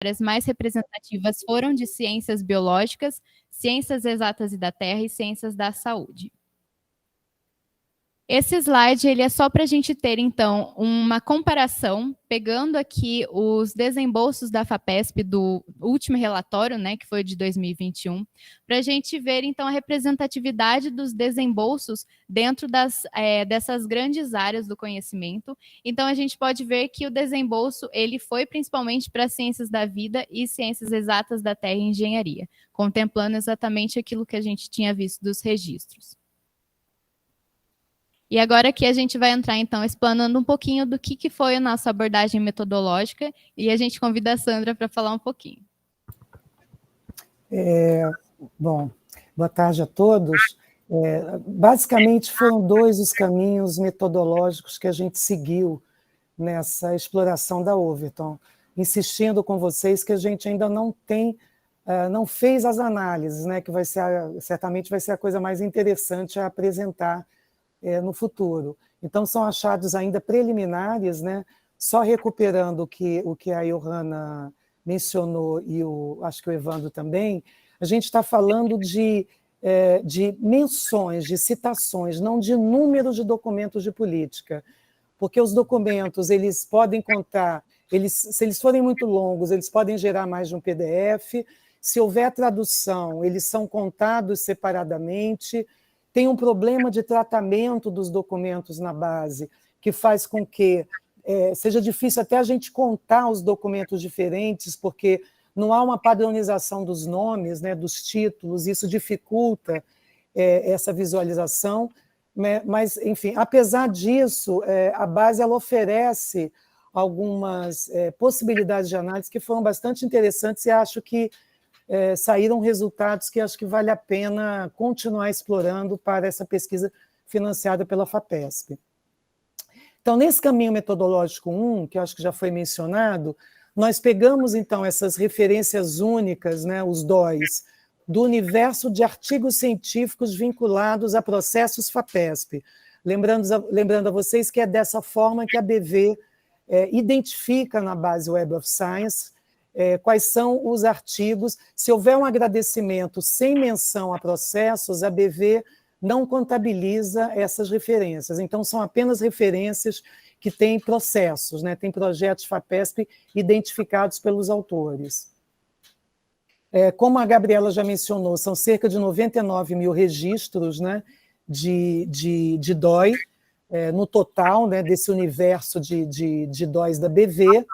áreas mais representativas foram de ciências biológicas, ciências exatas e da terra e ciências da saúde. Esse slide ele é só para a gente ter, então, uma comparação, pegando aqui os desembolsos da FAPESP do último relatório, né, que foi de 2021, para a gente ver, então, a representatividade dos desembolsos dentro dessas grandes áreas do conhecimento. Então, a gente pode ver que o desembolso ele foi principalmente para ciências da vida e ciências exatas da terra e engenharia, contemplando exatamente aquilo que a gente tinha visto dos registros. E agora aqui a gente vai entrar, então, explanando um pouquinho do que foi a nossa abordagem metodológica e a gente convida a Sandra para falar um pouquinho. Bom, boa tarde a todos. Basicamente, foram dois os caminhos metodológicos que a gente seguiu nessa exploração da Overton, insistindo com vocês que a gente ainda não fez as análises, né, que certamente vai ser a coisa mais interessante a apresentar no futuro. Então, são achados ainda preliminares, né? Só recuperando o que a Johanna mencionou e acho que o Evandro também, a gente está falando de menções, de citações, não de números de documentos de política, porque os documentos eles podem contar, se eles forem muito longos, eles podem gerar mais de um PDF, se houver tradução, eles são contados separadamente. Tem um problema de tratamento dos documentos na base, que faz com que seja difícil até a gente contar os documentos diferentes, porque não há uma padronização dos nomes, né, dos títulos, isso dificulta essa visualização. Mas, enfim, apesar disso, a base ela oferece algumas possibilidades de análise que foram bastante interessantes e acho que saíram resultados que acho que vale a pena continuar explorando para essa pesquisa financiada pela FAPESP. Então, nesse caminho metodológico 1, que eu acho que já foi mencionado, nós pegamos, então, essas referências únicas, né, os DOIs, do universo de artigos científicos vinculados a processos FAPESP. Lembrando a vocês que é dessa forma que a BV identifica na base Web of Science quais são os artigos. Se houver um agradecimento sem menção a processos, a BV não contabiliza essas referências. Então, são apenas referências que têm processos, né? Tem projetos FAPESP identificados pelos autores. Como a Gabriela já mencionou, são cerca de 99 mil registros, né, de DOI, no total, né, desse universo de DOIs da BV,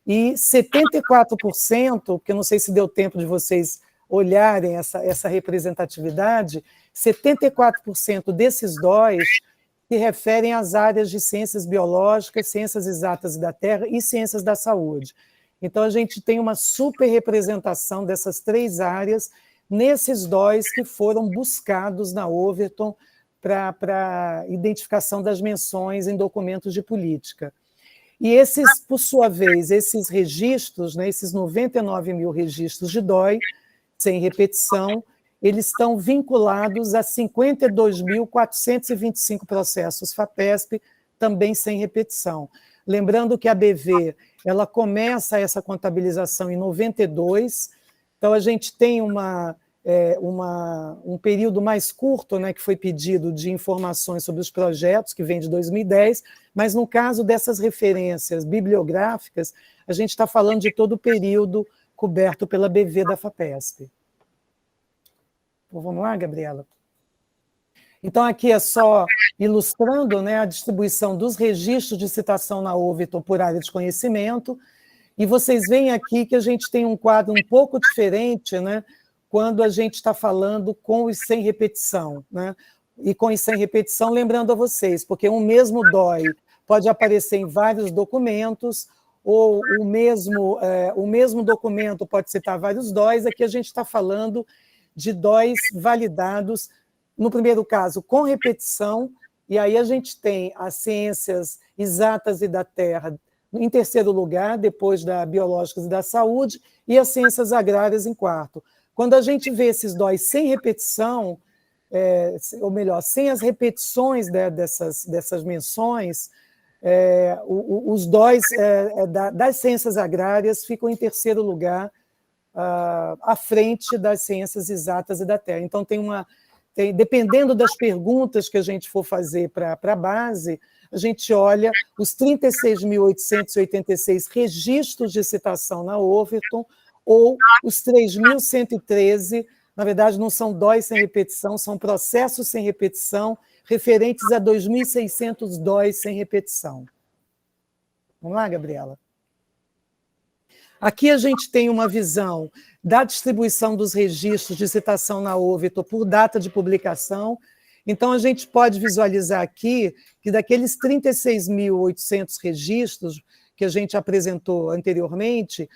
e 74%, porque eu não sei se deu tempo de vocês olharem essa representatividade, 74% desses DOIs se referem às áreas de ciências biológicas, ciências exatas da terra e ciências da saúde. Então, a gente tem uma superrepresentação dessas três áreas nesses DOIs que foram buscados na Overton para identificação das menções em documentos de política. E esses, por sua vez, esses registros, né, esses 99 mil registros de DOI, sem repetição, eles estão vinculados a 52.425 processos FAPESP, também sem repetição. Lembrando que a BV ela começa essa contabilização em 92, então a gente tem um período mais curto, né, que foi pedido de informações sobre os projetos, que vem de 2010, mas no caso dessas referências bibliográficas, a gente está falando de todo o período coberto pela BV da FAPESP. Então, vamos lá, Gabriela? Então, aqui é só ilustrando, né, a distribuição dos registros de citação na Overton por área de conhecimento, e vocês veem aqui que a gente tem um quadro um pouco diferente, né, quando a gente está falando com e sem repetição, né? E com e sem repetição, lembrando a vocês, porque um mesmo DOI pode aparecer em vários documentos, ou o mesmo documento pode citar vários DOIs, aqui a gente está falando de DOIs validados, no primeiro caso, com repetição, e aí a gente tem as ciências exatas e da terra em terceiro lugar, depois da biológicas e da saúde, e as ciências agrárias em quarto. Quando a gente vê esses DOIs sem repetição, ou melhor, sem as repetições dessas menções, os DOIs das ciências agrárias ficam em terceiro lugar, à frente das ciências exatas e da terra. Então, dependendo das perguntas que a gente for fazer para a base, a gente olha os 36.886 registros de citação na Overton ou os 3.113, na verdade, não são DOIs sem repetição, são processos sem repetição, referentes a 2.600 DOIs sem repetição. Vamos lá, Gabriela? Aqui a gente tem uma visão da distribuição dos registros de citação na Overton por data de publicação. Então, a gente pode visualizar aqui que daqueles 36.800 registros que a gente apresentou anteriormente,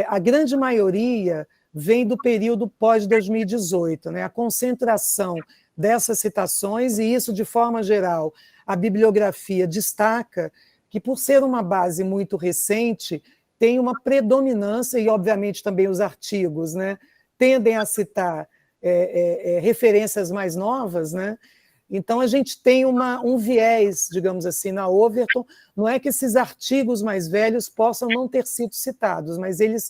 a grande maioria vem do período pós-2018, né? A concentração dessas citações, e isso, de forma geral, a bibliografia destaca que, por ser uma base muito recente, tem uma predominância, e, obviamente, também os artigos, né, tendem a citar referências mais novas, né? Então, a gente tem um viés, digamos assim, na Overton. Não é que esses artigos mais velhos possam não ter sido citados, mas eles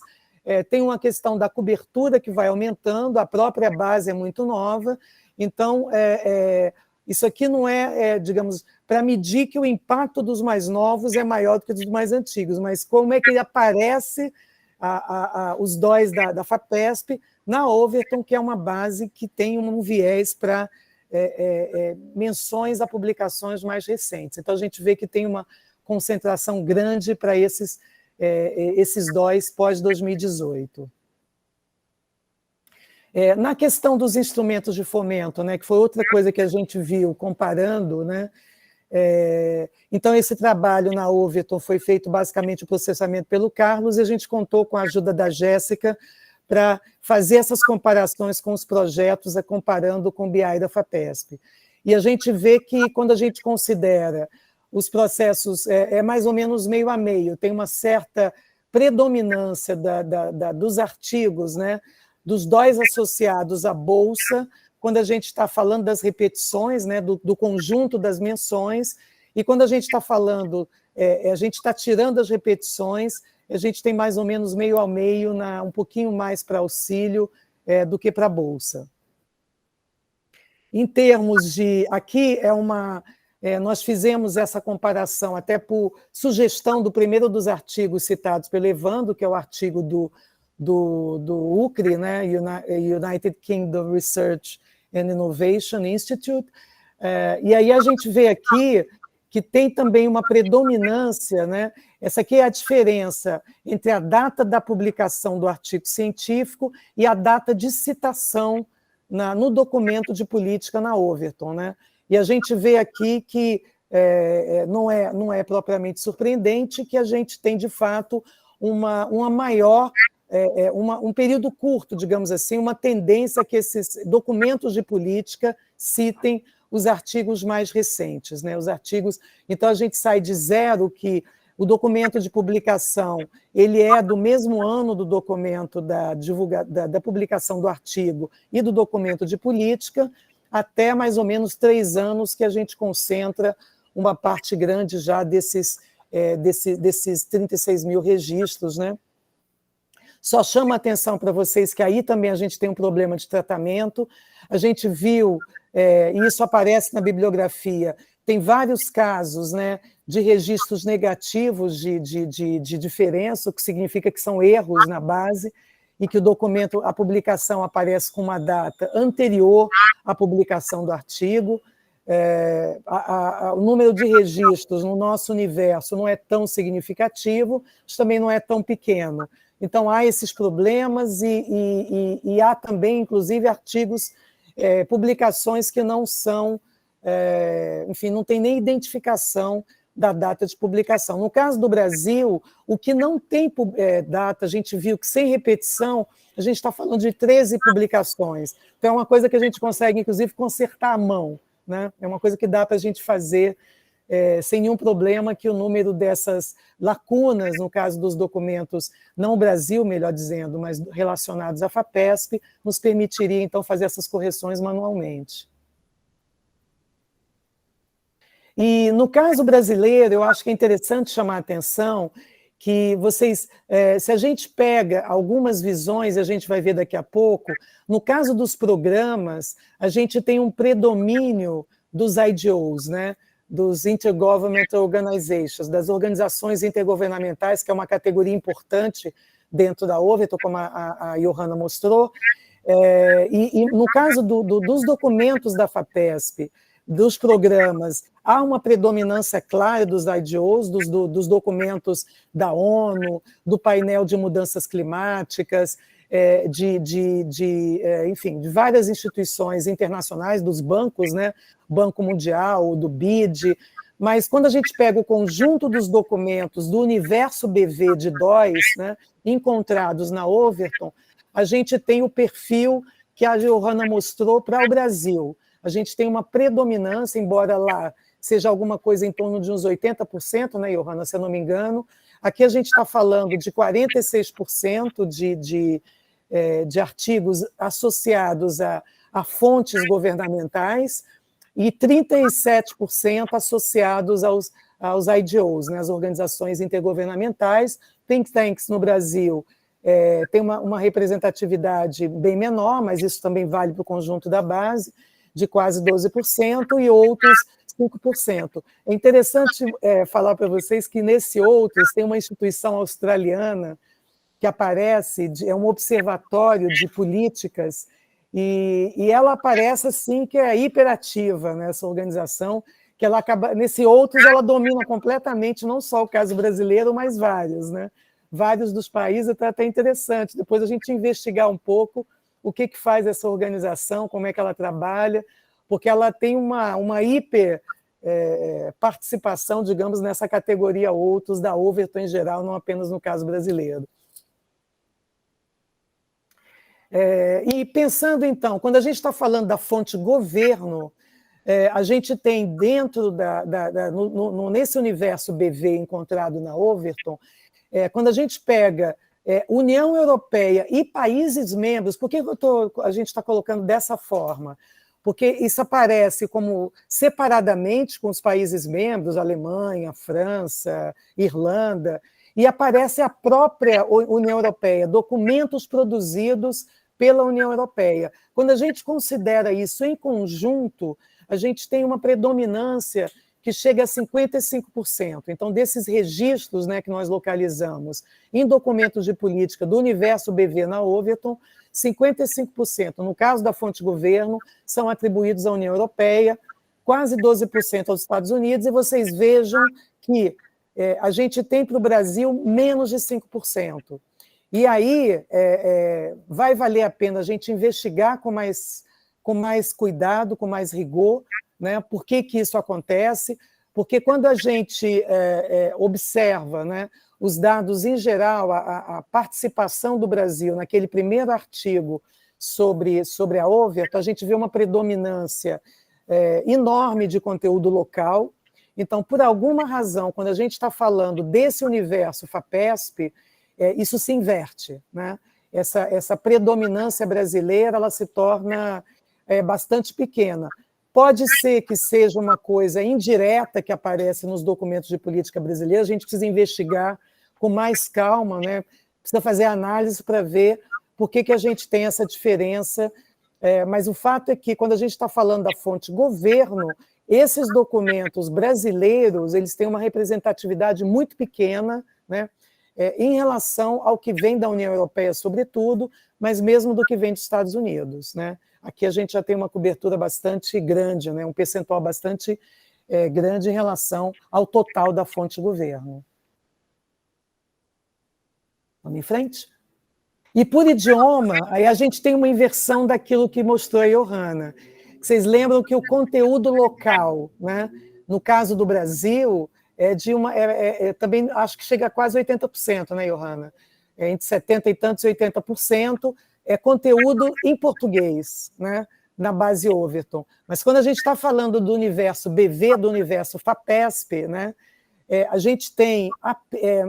têm uma questão da cobertura que vai aumentando, a própria base é muito nova. Então, isso aqui não digamos, para medir que o impacto dos mais novos é maior do que dos mais antigos, mas como é que aparece os DOIs da FAPESP na Overton, que é uma base que tem um viés para menções a publicações mais recentes. Então, a gente vê que tem uma concentração grande para esses DOIs pós-2018. Na questão dos instrumentos de fomento, né, que foi outra coisa que a gente viu comparando, né, então esse trabalho na Overton foi feito basicamente o processamento pelo Carlos, e a gente contou com a ajuda da Jéssica para fazer essas comparações com os projetos, comparando com o BI da FAPESP. E a gente vê que, quando a gente considera os processos, mais ou menos meio a meio, tem uma certa predominância dos artigos, né, dos DOIs associados à Bolsa, quando a gente está falando das repetições, né, do conjunto das menções, e quando a gente está falando, a gente está tirando as repetições, a gente tem mais ou menos meio ao meio, um pouquinho mais para auxílio do que para a Bolsa. Em termos de... Aqui nós fizemos essa comparação até por sugestão do primeiro dos artigos citados pelo Evandro, que é o artigo do UCRI, né, United Kingdom Research and Innovation Institute, e aí a gente vê aqui que tem também uma predominância, né? Essa aqui é a diferença entre a data da publicação do artigo científico e a data de citação no documento de política na Overton, né? E a gente vê aqui que não é propriamente surpreendente que a gente tem, de fato, uma maior... um período curto, digamos assim, uma tendência a que esses documentos de política citem os artigos mais recentes, né? Os artigos. Então, a gente sai de zero, que o documento de publicação ele é do mesmo ano do documento da publicação do artigo e do documento de política, até mais ou menos 3 anos que a gente concentra uma parte grande já desses 36 mil registros, né? Só chama a atenção para vocês que aí também a gente tem um problema de tratamento. A gente viu, e isso aparece na bibliografia, tem vários casos, né, de registros negativos de diferença, o que significa que são erros na base, e que o documento, a publicação aparece com uma data anterior à publicação do artigo. O número de registros no nosso universo não é tão significativo, mas também não é tão pequeno. Então, há esses problemas e há também, inclusive, artigos, publicações que não são, enfim, não tem nem identificação da data de publicação. No caso do Brasil, o que não tem data, a gente viu que, sem repetição, a gente está falando de 13 publicações. Então, é uma coisa que a gente consegue, inclusive, consertar à mão, né? É uma coisa que dá para a gente fazer sem nenhum problema, que o número dessas lacunas, no caso dos documentos, não o Brasil, melhor dizendo, mas relacionados à FAPESP, nos permitiria, então, fazer essas correções manualmente. E no caso brasileiro, eu acho que é interessante chamar a atenção que vocês, se a gente pega algumas visões, a gente vai ver daqui a pouco, no caso dos programas, a gente tem um predomínio dos IDOs, né? Dos Intergovernmental Organizations, das organizações intergovernamentais, que é uma categoria importante dentro da Overton, como a Johanna mostrou. E no caso dos documentos da FAPESP, dos programas, há uma predominância clara dos IDOs, dos documentos da ONU, do painel de mudanças climáticas, enfim, de várias instituições internacionais, dos bancos, né? Banco Mundial, do BID, mas quando a gente pega o conjunto dos documentos do universo BV de DOIs, né, encontrados na Overton, a gente tem o perfil que a Johanna mostrou para o Brasil. A gente tem uma predominância, embora lá seja alguma coisa em torno de uns 80%, né, Johanna, se eu não me engano. Aqui a gente está falando de 46% de artigos associados a fontes governamentais e 37% associados aos IDOs, né, as organizações intergovernamentais. Think tanks no Brasil tem uma representatividade bem menor, mas isso também vale para o conjunto da base, de quase 12%, e outros 5%. É interessante falar para vocês que nesse outros tem uma instituição australiana que aparece, é um observatório de políticas, e ela aparece assim que é hiperativa nessa organização, que ela acaba, nesse outros ela domina completamente, não só o caso brasileiro, mas vários, né? Vários dos países, até interessante, depois a gente investigar um pouco o que faz essa organização, como é que ela trabalha, porque ela tem uma hiper participação, digamos, nessa categoria outros, da Overton em geral, não apenas no caso brasileiro. E pensando, então, quando a gente está falando da fonte governo, a gente tem dentro nesse universo BV encontrado na Overton, quando a gente pega União Europeia e países membros, por que a gente está colocando dessa forma? Porque isso aparece como separadamente com os países membros, Alemanha, França, Irlanda, e aparece a própria União Europeia, documentos produzidos pela União Europeia. Quando a gente considera isso em conjunto, a gente tem uma predominância que chega a 55%. Então, desses registros, né, que nós localizamos em documentos de política do universo BV na Overton, 55%, no caso da fonte governo, são atribuídos à União Europeia, quase 12% aos Estados Unidos, e vocês vejam que a gente tem para o Brasil menos de 5%. E aí vai valer a pena a gente investigar com mais cuidado, com mais rigor, né? Por que isso acontece? Porque quando a gente observa, né, os dados em geral, a participação do Brasil naquele primeiro artigo sobre a Overton, a gente vê uma predominância enorme de conteúdo local. Então, por alguma razão, quando a gente está falando desse universo FAPESP, isso se inverte, né? Essa predominância brasileira ela se torna bastante pequena. Pode ser que seja uma coisa indireta que aparece nos documentos de política brasileira, a gente precisa investigar com mais calma, né? Precisa fazer análise para ver por que a gente tem essa diferença, mas o fato é que, quando a gente está falando da fonte governo, esses documentos brasileiros eles têm uma representatividade muito pequena, né? Em relação ao que vem da União Europeia, sobretudo, mas mesmo do que vem dos Estados Unidos, né? Aqui a gente já tem uma cobertura bastante grande, né? Um percentual bastante grande em relação ao total da fonte governo. Vamos em frente? E por idioma, aí a gente tem uma inversão daquilo que mostrou a Johanna. Vocês lembram que o conteúdo local, né? No caso do Brasil, também acho que chega a quase 80%, né, Johanna? Entre 70 e tantos e 80%. Conteúdo em português, né, na base Overton. Mas quando a gente está falando do universo BV, do universo FAPESP, né, a gente tem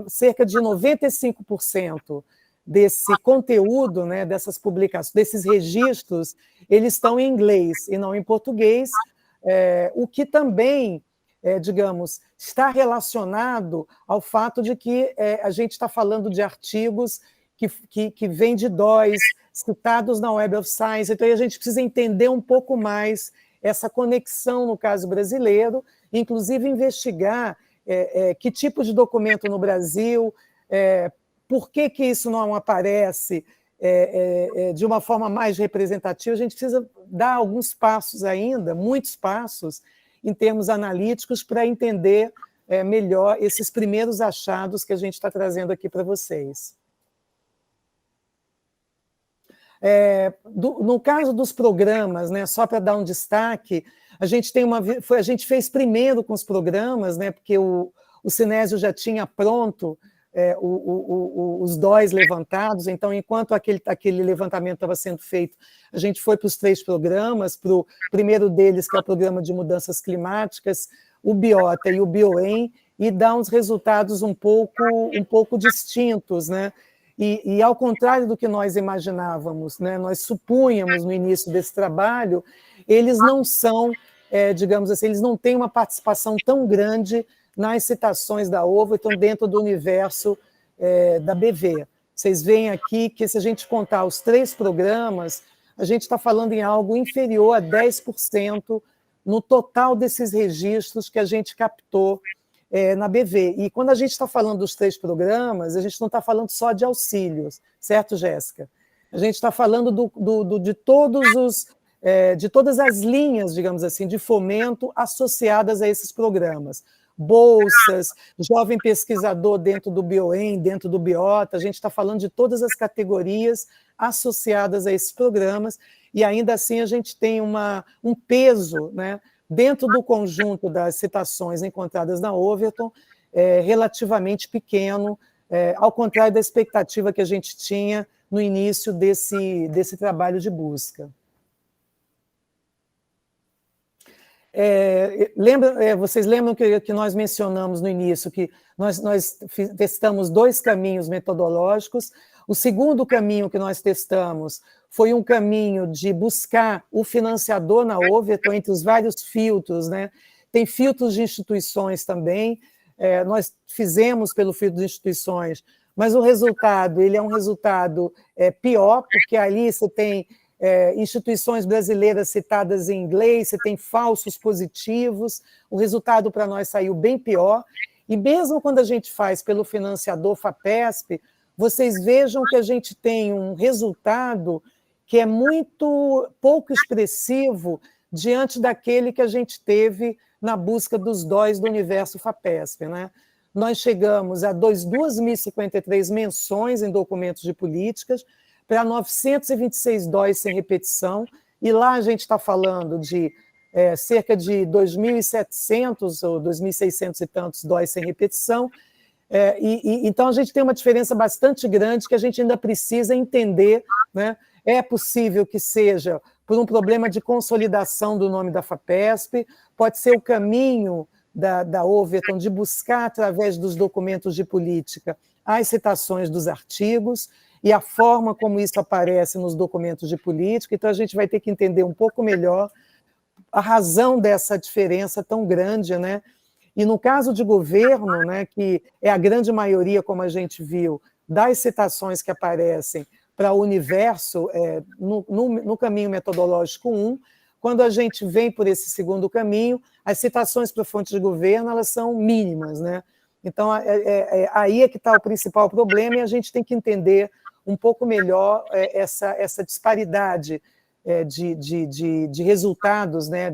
cerca de 95% desse conteúdo, né, dessas publicações, desses registros, eles estão em inglês e não em português, o que também digamos, está relacionado ao fato de que a gente está falando de artigos que vêm de DOIs, citados na Web of Science, então a gente precisa entender um pouco mais essa conexão no caso brasileiro, inclusive investigar que tipo de documento no Brasil, por que isso não aparece de uma forma mais representativa. A gente precisa dar alguns passos ainda, muitos passos, em termos analíticos, para entender melhor esses primeiros achados que a gente está trazendo aqui para vocês. No caso dos programas, né, só para dar um destaque, a gente fez primeiro com os programas, né, porque o Synésio já tinha pronto os DOIs levantados, então, enquanto aquele levantamento estava sendo feito, a gente foi para os 3 programas, para o primeiro deles, que é o Programa de Mudanças Climáticas, o Biota e o Bioem, e dá uns resultados um pouco distintos, né? E ao contrário do que nós imaginávamos, né, nós supunhamos no início desse trabalho, eles não são, digamos assim, eles não têm uma participação tão grande nas citações da Overton dentro do universo da BV. Vocês veem aqui que, se a gente contar os 3 programas, a gente está falando em algo inferior a 10% no total desses registros que a gente captou na BV. E quando a gente está falando dos 3 programas, a gente não está falando só de auxílios, certo, Jéssica? A gente está falando de todas as linhas, digamos assim, de fomento associadas a esses programas. Bolsas, jovem pesquisador dentro do Bioem, dentro do Biota, a gente está falando de todas as categorias associadas a esses programas, e ainda assim a gente tem um peso, né, dentro do conjunto das citações encontradas na Overton, relativamente pequeno, ao contrário da expectativa que a gente tinha no início desse trabalho de busca. Vocês lembram que nós mencionamos no início que nós testamos 2 caminhos metodológicos. O segundo caminho que nós testamos foi um caminho de buscar o financiador na Overton entre os vários filtros, né? Tem filtros de instituições também, nós fizemos pelo filtro de instituições, mas o resultado ele é um resultado pior, porque ali você tem instituições brasileiras citadas em inglês, você tem falsos positivos, o resultado para nós saiu bem pior, e mesmo quando a gente faz pelo financiador FAPESP, vocês vejam que a gente tem um resultado que é muito pouco expressivo diante daquele que a gente teve na busca dos DOIs do universo FAPESP, né? Nós chegamos a 2.053 menções em documentos de políticas, para 926 DOIs sem repetição, e lá a gente está falando de cerca de 2.700 ou 2.600 e tantos DOIs sem repetição, então a gente tem uma diferença bastante grande que a gente ainda precisa entender, né? É possível que seja por um problema de consolidação do nome da FAPESP, pode ser o caminho da Overton de buscar, através dos documentos de política, as citações dos artigos, e a forma como isso aparece nos documentos de política, então a gente vai ter que entender um pouco melhor a razão dessa diferença tão grande, né? E no caso de governo, né, que é a grande maioria, como a gente viu, das citações que aparecem para o universo no caminho metodológico 1, quando a gente vem por esse segundo caminho, as citações para fontes de governo elas são mínimas, né? Então, aí é que está o principal problema, e a gente tem que entender um pouco melhor essa disparidade de resultados, né,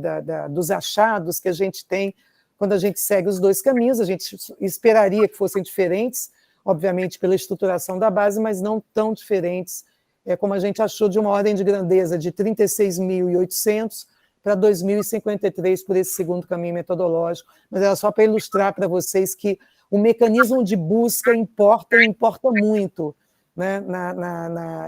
dos achados que a gente tem quando a gente segue os 2 caminhos. A gente esperaria que fossem diferentes, obviamente, pela estruturação da base, mas não tão diferentes como a gente achou, de uma ordem de grandeza de 36.800 para 2.053 por esse segundo caminho metodológico. Mas era só para ilustrar para vocês que o mecanismo de busca importa muito, né?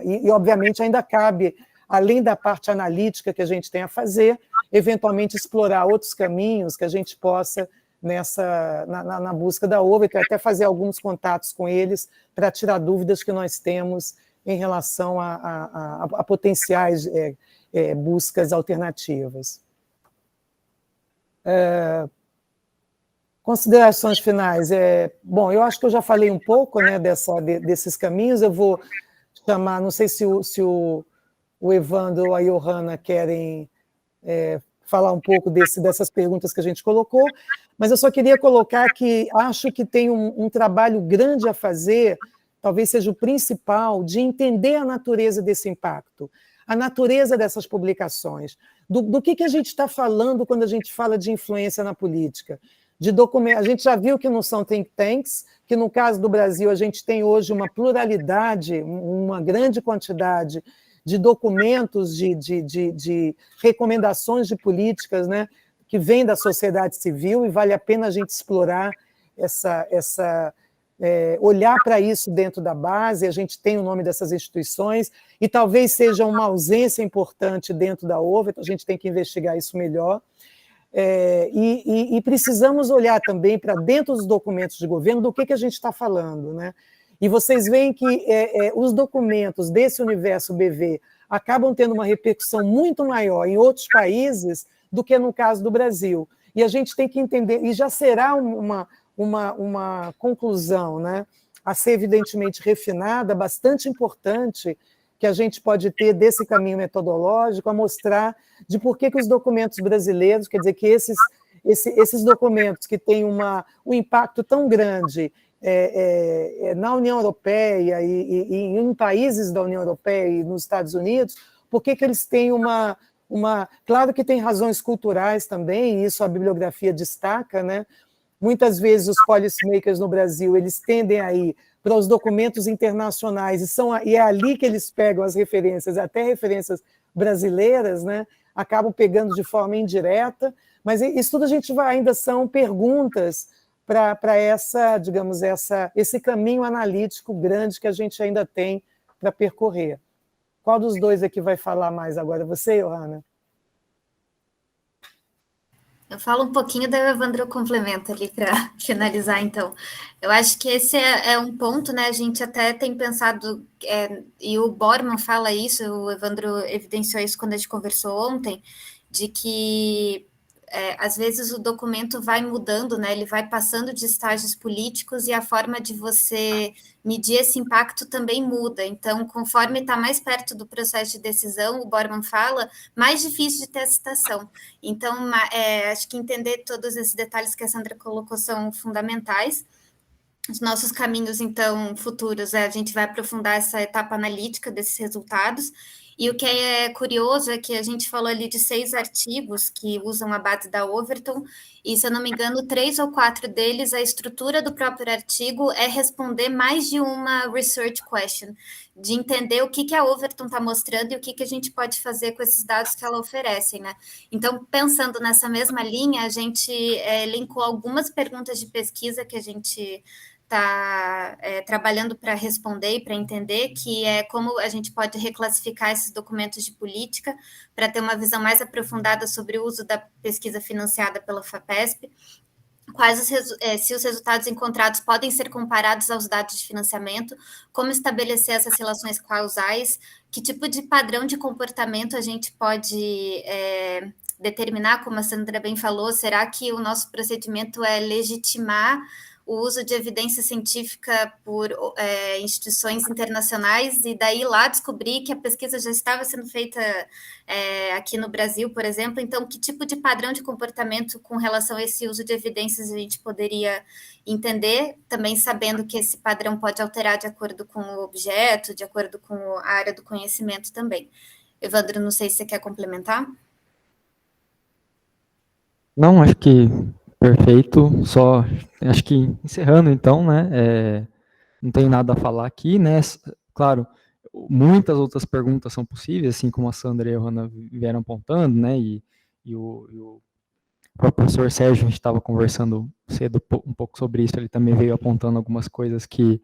E, obviamente, ainda cabe, além da parte analítica que a gente tem a fazer, eventualmente explorar outros caminhos que a gente possa, na busca da Overton, até fazer alguns contatos com eles para tirar dúvidas que nós temos em relação a potenciais buscas alternativas. Considerações finais. Bom, eu acho que eu já falei um pouco, né, desses caminhos. Eu vou chamar, não sei se o Evandro ou a Johanna querem falar um pouco dessas perguntas que a gente colocou, mas eu só queria colocar que acho que tem um trabalho grande a fazer, talvez seja o principal, de entender a natureza desse impacto, a natureza dessas publicações, do que a gente está falando quando a gente fala de influência na política. A gente já viu que não são think tanks, que no caso do Brasil a gente tem hoje uma pluralidade, uma grande quantidade de documentos, de recomendações de políticas, né, que vêm da sociedade civil, e vale a pena a gente explorar olhar para isso dentro da base. A gente tem o nome dessas instituições, e talvez seja uma ausência importante dentro da Overton, a gente tem que investigar isso melhor. E precisamos olhar também para dentro dos documentos de governo do que a gente está falando, né? E vocês veem que os documentos desse universo BV acabam tendo uma repercussão muito maior em outros países do que no caso do Brasil. E a gente tem que entender, e já será uma conclusão, né, a ser evidentemente refinada, bastante importante, que a gente pode ter desse caminho metodológico, a mostrar de por que os documentos brasileiros, quer dizer, que esses documentos que têm um impacto tão grande na União Europeia e em países da União Europeia e nos Estados Unidos, por que eles têm Claro que tem razões culturais também, e isso a bibliografia destaca, né? Muitas vezes os policymakers no Brasil, eles tendem a ir para os documentos internacionais, e é ali que eles pegam as referências, até referências brasileiras, né? Acabam pegando de forma indireta, mas isso tudo ainda são perguntas para digamos, esse caminho analítico grande que a gente ainda tem para percorrer. Qual dos dois aqui vai falar mais agora? Você, Johanna? Eu falo um pouquinho, daí o Evandro complementa ali para finalizar, então. Eu acho que esse é um ponto, né? A gente até tem pensado, e o Borman fala isso, o Evandro evidenciou isso quando a gente conversou ontem, de que às vezes o documento vai mudando, né? Ele vai passando de estágios políticos e a forma de você medir esse impacto também muda. Então, conforme está mais perto do processo de decisão, o Borman fala, mais difícil de ter a citação. Então, acho que entender todos esses detalhes que a Sandra colocou são fundamentais. Os nossos caminhos, então, futuros, a gente vai aprofundar essa etapa analítica desses resultados. E o que é curioso é que a gente falou ali de 6 artigos que usam a base da Overton, e, se eu não me engano, 3 ou 4 deles, a estrutura do próprio artigo é responder mais de uma research question, de entender o que a Overton está mostrando e o que a gente pode fazer com esses dados que ela oferece, né? Então, pensando nessa mesma linha, a gente linkou algumas perguntas de pesquisa que a gente está trabalhando para responder e para entender, que é como a gente pode reclassificar esses documentos de política para ter uma visão mais aprofundada sobre o uso da pesquisa financiada pela FAPESP, se os resultados encontrados podem ser comparados aos dados de financiamento, como estabelecer essas relações causais, que tipo de padrão de comportamento a gente pode determinar, como a Sandra bem falou, será que o nosso procedimento é legitimar o uso de evidência científica por instituições internacionais, e daí lá descobrir que a pesquisa já estava sendo feita aqui no Brasil, por exemplo. Então, que tipo de padrão de comportamento com relação a esse uso de evidências a gente poderia entender, também sabendo que esse padrão pode alterar de acordo com o objeto, de acordo com a área do conhecimento também. Evandro, não sei se você quer complementar? Não, acho que perfeito. Só acho que encerrando, então, né? Não tenho nada a falar aqui, né? Claro, muitas outras perguntas são possíveis, assim como a Sandra e a Johanna vieram apontando, né? E o professor Sérgio, a gente estava conversando cedo um pouco sobre isso, ele também veio apontando algumas coisas que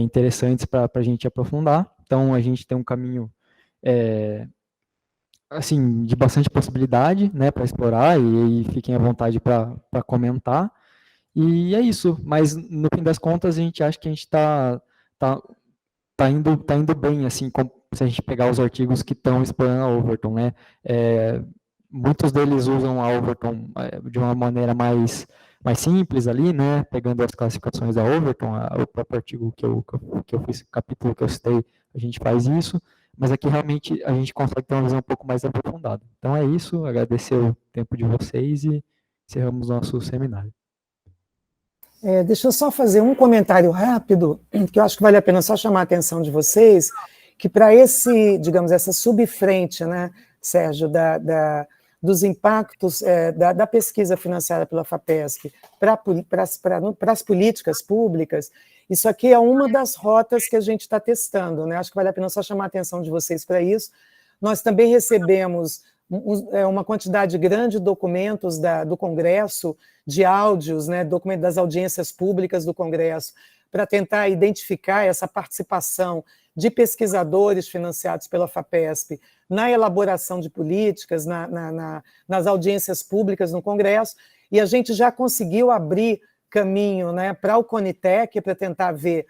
interessantes para a gente aprofundar. Então, a gente tem um caminho assim, de bastante possibilidade, né, para explorar, e fiquem à vontade para comentar. E é isso, mas no fim das contas a gente acha que a gente tá indo bem, assim, se a gente pegar os artigos que estão explorando a Overton, né? Muitos deles usam a Overton de uma maneira mais mais simples ali, né, pegando as classificações da Overton, o próprio artigo que eu fiz, capítulo que eu citei, a gente faz isso, mas aqui realmente a gente consegue ter uma visão um pouco mais aprofundada. Então é isso, agradecer o tempo de vocês e encerramos nosso seminário. Deixa eu só fazer um comentário rápido, que eu acho que vale a pena só chamar a atenção de vocês, que para esse, digamos, essa subfrente, né, Sérgio, dos impactos da pesquisa financiada pela FAPESP para as políticas públicas, isso aqui é uma das rotas que a gente está testando, né? Acho que vale a pena só chamar a atenção de vocês para isso. Nós também recebemos uma quantidade grande de documentos do Congresso, de áudios, né, documentos das audiências públicas do Congresso, para tentar identificar essa participação de pesquisadores financiados pela FAPESP na elaboração de políticas, nas audiências públicas no Congresso, e a gente já conseguiu abrir caminho, né, para o CONITEC, para tentar ver,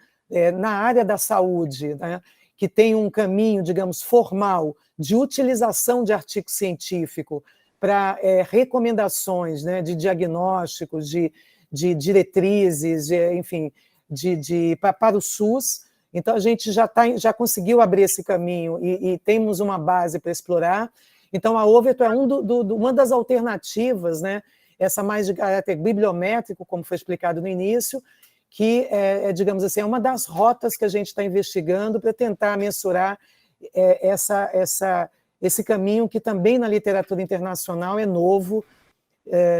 na área da saúde, né, que tem um caminho, digamos, formal de utilização de artigo científico para recomendações, né, de diagnósticos, de diretrizes, enfim, para o SUS. Então, a gente já conseguiu abrir esse caminho e temos uma base para explorar. Então, a Overton é uma das alternativas, né, essa mais de caráter bibliométrico, como foi explicado no início, que digamos assim, é uma das rotas que a gente está investigando para tentar mensurar esse caminho que também na literatura internacional é novo,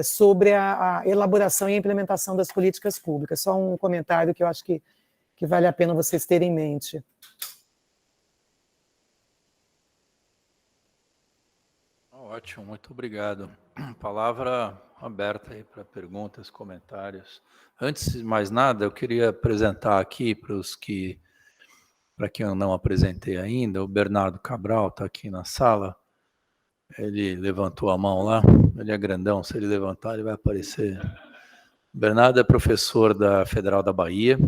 sobre a elaboração e a implementação das políticas públicas. Só um comentário que eu acho que vale a pena vocês terem em mente. Ótimo, muito obrigado. Palavra aberta aí para perguntas, comentários. Antes de mais nada, eu queria apresentar aqui para quem eu não apresentei ainda, o Bernardo Cabral está aqui na sala. Ele levantou a mão lá, ele é grandão, se ele levantar ele vai aparecer. O Bernardo é professor da Federal da Bahia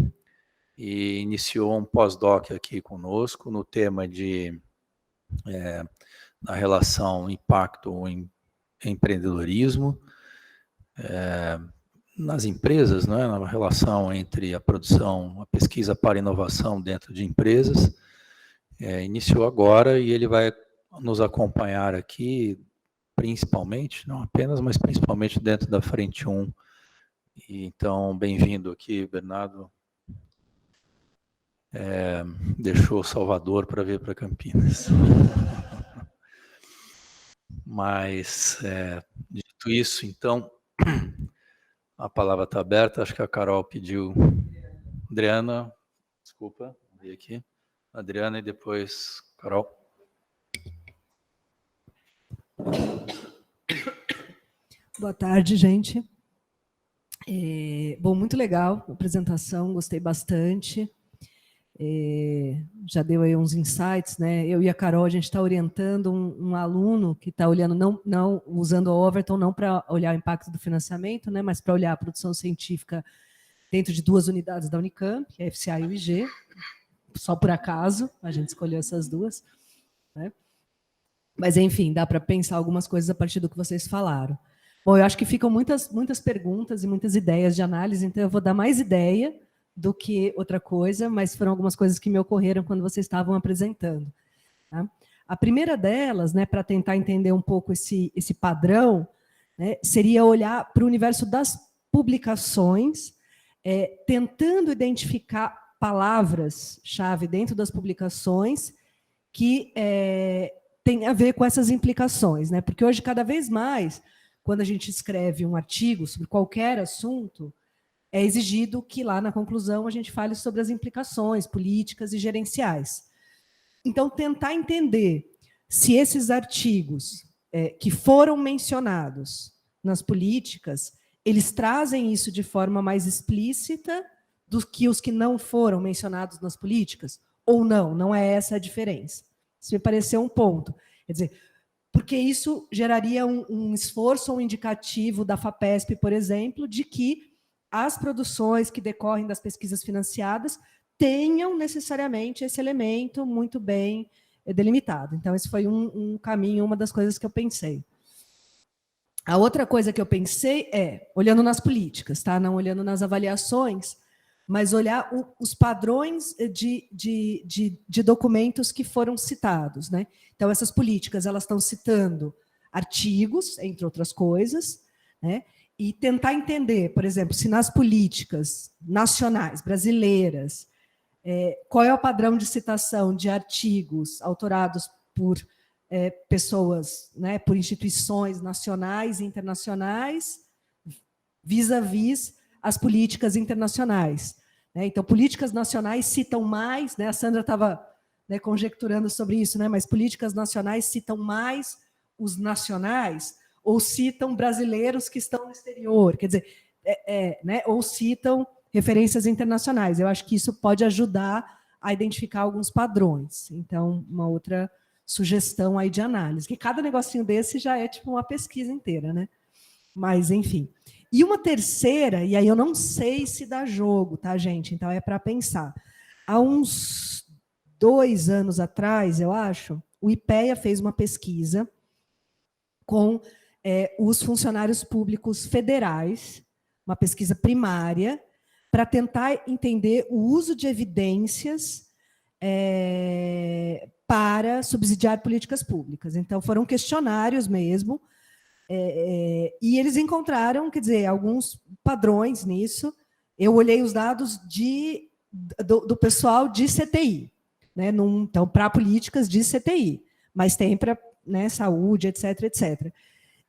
e iniciou um pós-doc aqui conosco no tema de na relação impacto em empreendedorismo, nas empresas, né, na relação entre a produção, a pesquisa para inovação dentro de empresas. Iniciou agora e ele vai nos acompanhar aqui, principalmente, não apenas, mas principalmente dentro da Frente 1. E, então, bem-vindo aqui, Bernardo. Deixou Salvador para vir para Campinas. Mas, dito isso, então, a palavra está aberta. Acho que a Carol pediu. Adriana, desculpa, vi aqui. Adriana e depois Carol. Boa tarde, gente. Bom, muito legal a apresentação, gostei bastante. Já deu aí uns insights, né? Eu e a Carol, a gente está orientando um aluno que está olhando, não usando a Overton, não para olhar o impacto do financiamento, né? Mas para olhar a produção científica dentro de 2 unidades da Unicamp, a FCA e o IG. Só por acaso, a gente escolheu essas 2. Né? Mas, enfim, dá para pensar algumas coisas a partir do que vocês falaram. Bom, eu acho que ficam muitas perguntas e muitas ideias de análise, então eu vou dar mais ideia do que outra coisa, mas foram algumas coisas que me ocorreram quando vocês estavam apresentando. Tá? A primeira delas, né, para tentar entender um pouco esse padrão, né, seria olhar para o universo das publicações, tentando identificar palavras-chave dentro das publicações que tem a ver com essas implicações, né? Porque hoje, cada vez mais, quando a gente escreve um artigo sobre qualquer assunto, é exigido que lá na conclusão a gente fale sobre as implicações políticas e gerenciais. Então, tentar entender se esses artigos que foram mencionados nas políticas, eles trazem isso de forma mais explícita do que os que não foram mencionados nas políticas, ou não é essa a diferença. Isso me pareceu um ponto. Quer dizer, porque isso geraria um esforço ou um indicativo da FAPESP, por exemplo, de que as produções que decorrem das pesquisas financiadas tenham necessariamente esse elemento muito bem delimitado. Então, esse foi um caminho, uma das coisas que eu pensei. A outra coisa que eu pensei é, olhando nas políticas, tá? Não olhando nas avaliações, mas olhar os padrões de documentos que foram citados, né? Então, essas políticas, elas estão citando artigos, entre outras coisas, né? E tentar entender, por exemplo, se nas políticas nacionais, brasileiras, qual é o padrão de citação de artigos autorados por pessoas, né, por instituições nacionais e internacionais, vis-à-vis as políticas internacionais. Né? Então, políticas nacionais citam mais, né, a Sandra estava, né, conjecturando sobre isso, né, mas políticas nacionais citam mais os nacionais ou citam brasileiros que estão no exterior, quer dizer, né, ou citam referências internacionais. Eu acho que isso pode ajudar a identificar alguns padrões. Então, uma outra sugestão aí de análise, que cada negocinho desse já é tipo uma pesquisa inteira, né? Mas, enfim. E uma terceira, e aí eu não sei se dá jogo, tá, gente? Então é para pensar. Há uns 2 anos atrás, eu acho, o IPEA fez uma pesquisa com os funcionários públicos federais, uma pesquisa primária, para tentar entender o uso de evidências para subsidiar políticas públicas. Então, foram questionários mesmo, e eles encontraram, quer dizer, alguns padrões nisso. Eu olhei os dados do pessoal de CTI, né? Então, para políticas de CTI, mas tem para, né, saúde, etc, etc.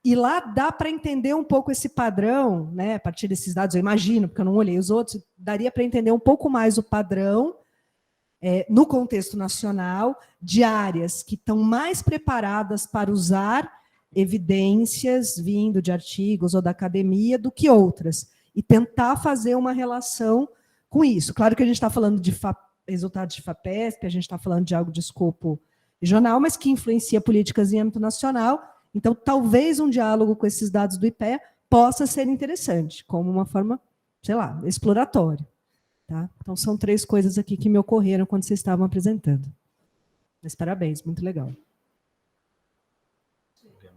E lá dá para entender um pouco esse padrão, né? A partir desses dados, eu imagino, porque eu não olhei os outros, daria para entender um pouco mais o padrão no contexto nacional, de áreas que estão mais preparadas para usar evidências vindo de artigos ou da academia do que outras, e tentar fazer uma relação com isso. Claro que a gente está falando de resultados de FAPESP, a gente está falando de algo de escopo regional, mas que influencia políticas em âmbito nacional. Então, talvez um diálogo com esses dados do IPEA possa ser interessante, como uma forma, sei lá, exploratória. Tá? Então, são 3 coisas aqui que me ocorreram quando vocês estavam apresentando. Mas parabéns, muito legal.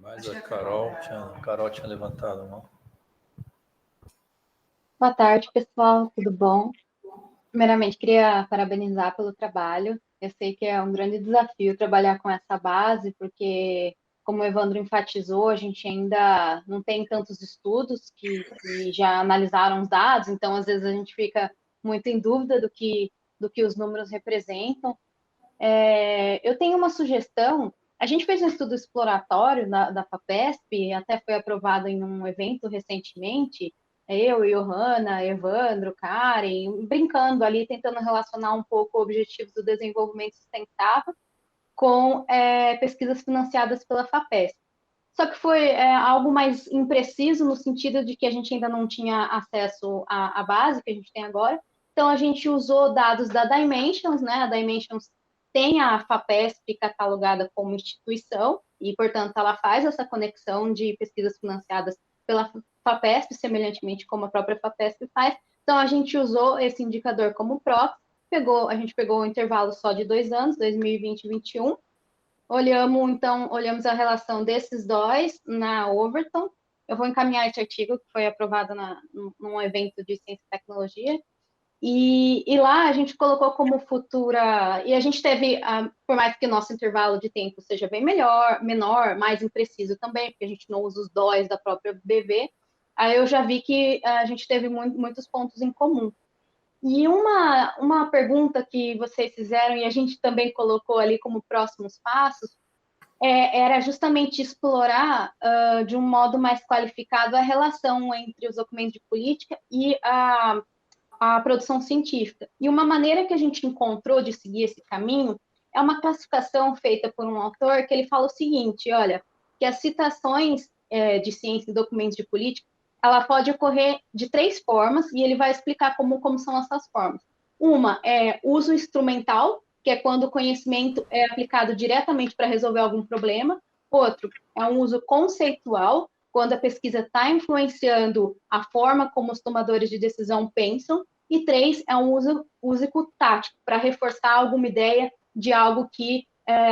Mais a Carol tinha levantado a mão. Boa tarde, pessoal, tudo bom? Primeiramente, queria parabenizar pelo trabalho. Eu sei que é um grande desafio trabalhar com essa base, porque, como o Evandro enfatizou, a gente ainda não tem tantos estudos que já analisaram os dados, então, às vezes, a gente fica muito em dúvida do que os números representam. Eu tenho uma sugestão. A gente fez um estudo exploratório da FAPESP, até foi aprovado em um evento recentemente, eu, Johanna, Evandro, Karen, brincando ali, tentando relacionar um pouco objetivos do desenvolvimento sustentável com pesquisas financiadas pela FAPESP. Só que foi algo mais impreciso, no sentido de que a gente ainda não tinha acesso à base que a gente tem agora. Então, a gente usou dados da Dimensions, né? A Dimensions tem a FAPESP catalogada como instituição, e, portanto, ela faz essa conexão de pesquisas financiadas pela FAPESP, semelhantemente como a própria FAPESP faz. Então, a gente usou esse indicador como proxy, a gente pegou um intervalo só de 2 anos, 2020 e 2021, olhamos a relação desses dois na Overton. Eu vou encaminhar esse artigo que foi aprovado num evento de ciência e tecnologia. E lá a gente colocou como futura... E a gente teve, por mais que o nosso intervalo de tempo seja bem menor, mais impreciso também, porque a gente não usa os DOIs da própria BV, aí eu já vi que a gente teve muitos pontos em comum. E uma pergunta que vocês fizeram, e a gente também colocou ali como próximos passos, era justamente explorar de um modo mais qualificado a relação entre os documentos de política e a produção científica. E uma maneira que a gente encontrou de seguir esse caminho é uma classificação feita por um autor que ele fala o seguinte, olha, que as citações de ciência em documentos de política, ela pode ocorrer de 3 formas, e ele vai explicar como são essas formas. Uma é uso instrumental, que é quando o conhecimento é aplicado diretamente para resolver algum problema. Outro é um uso conceitual, quando a pesquisa está influenciando a forma como os tomadores de decisão pensam. E 3 é um uso tático, para reforçar alguma ideia de algo que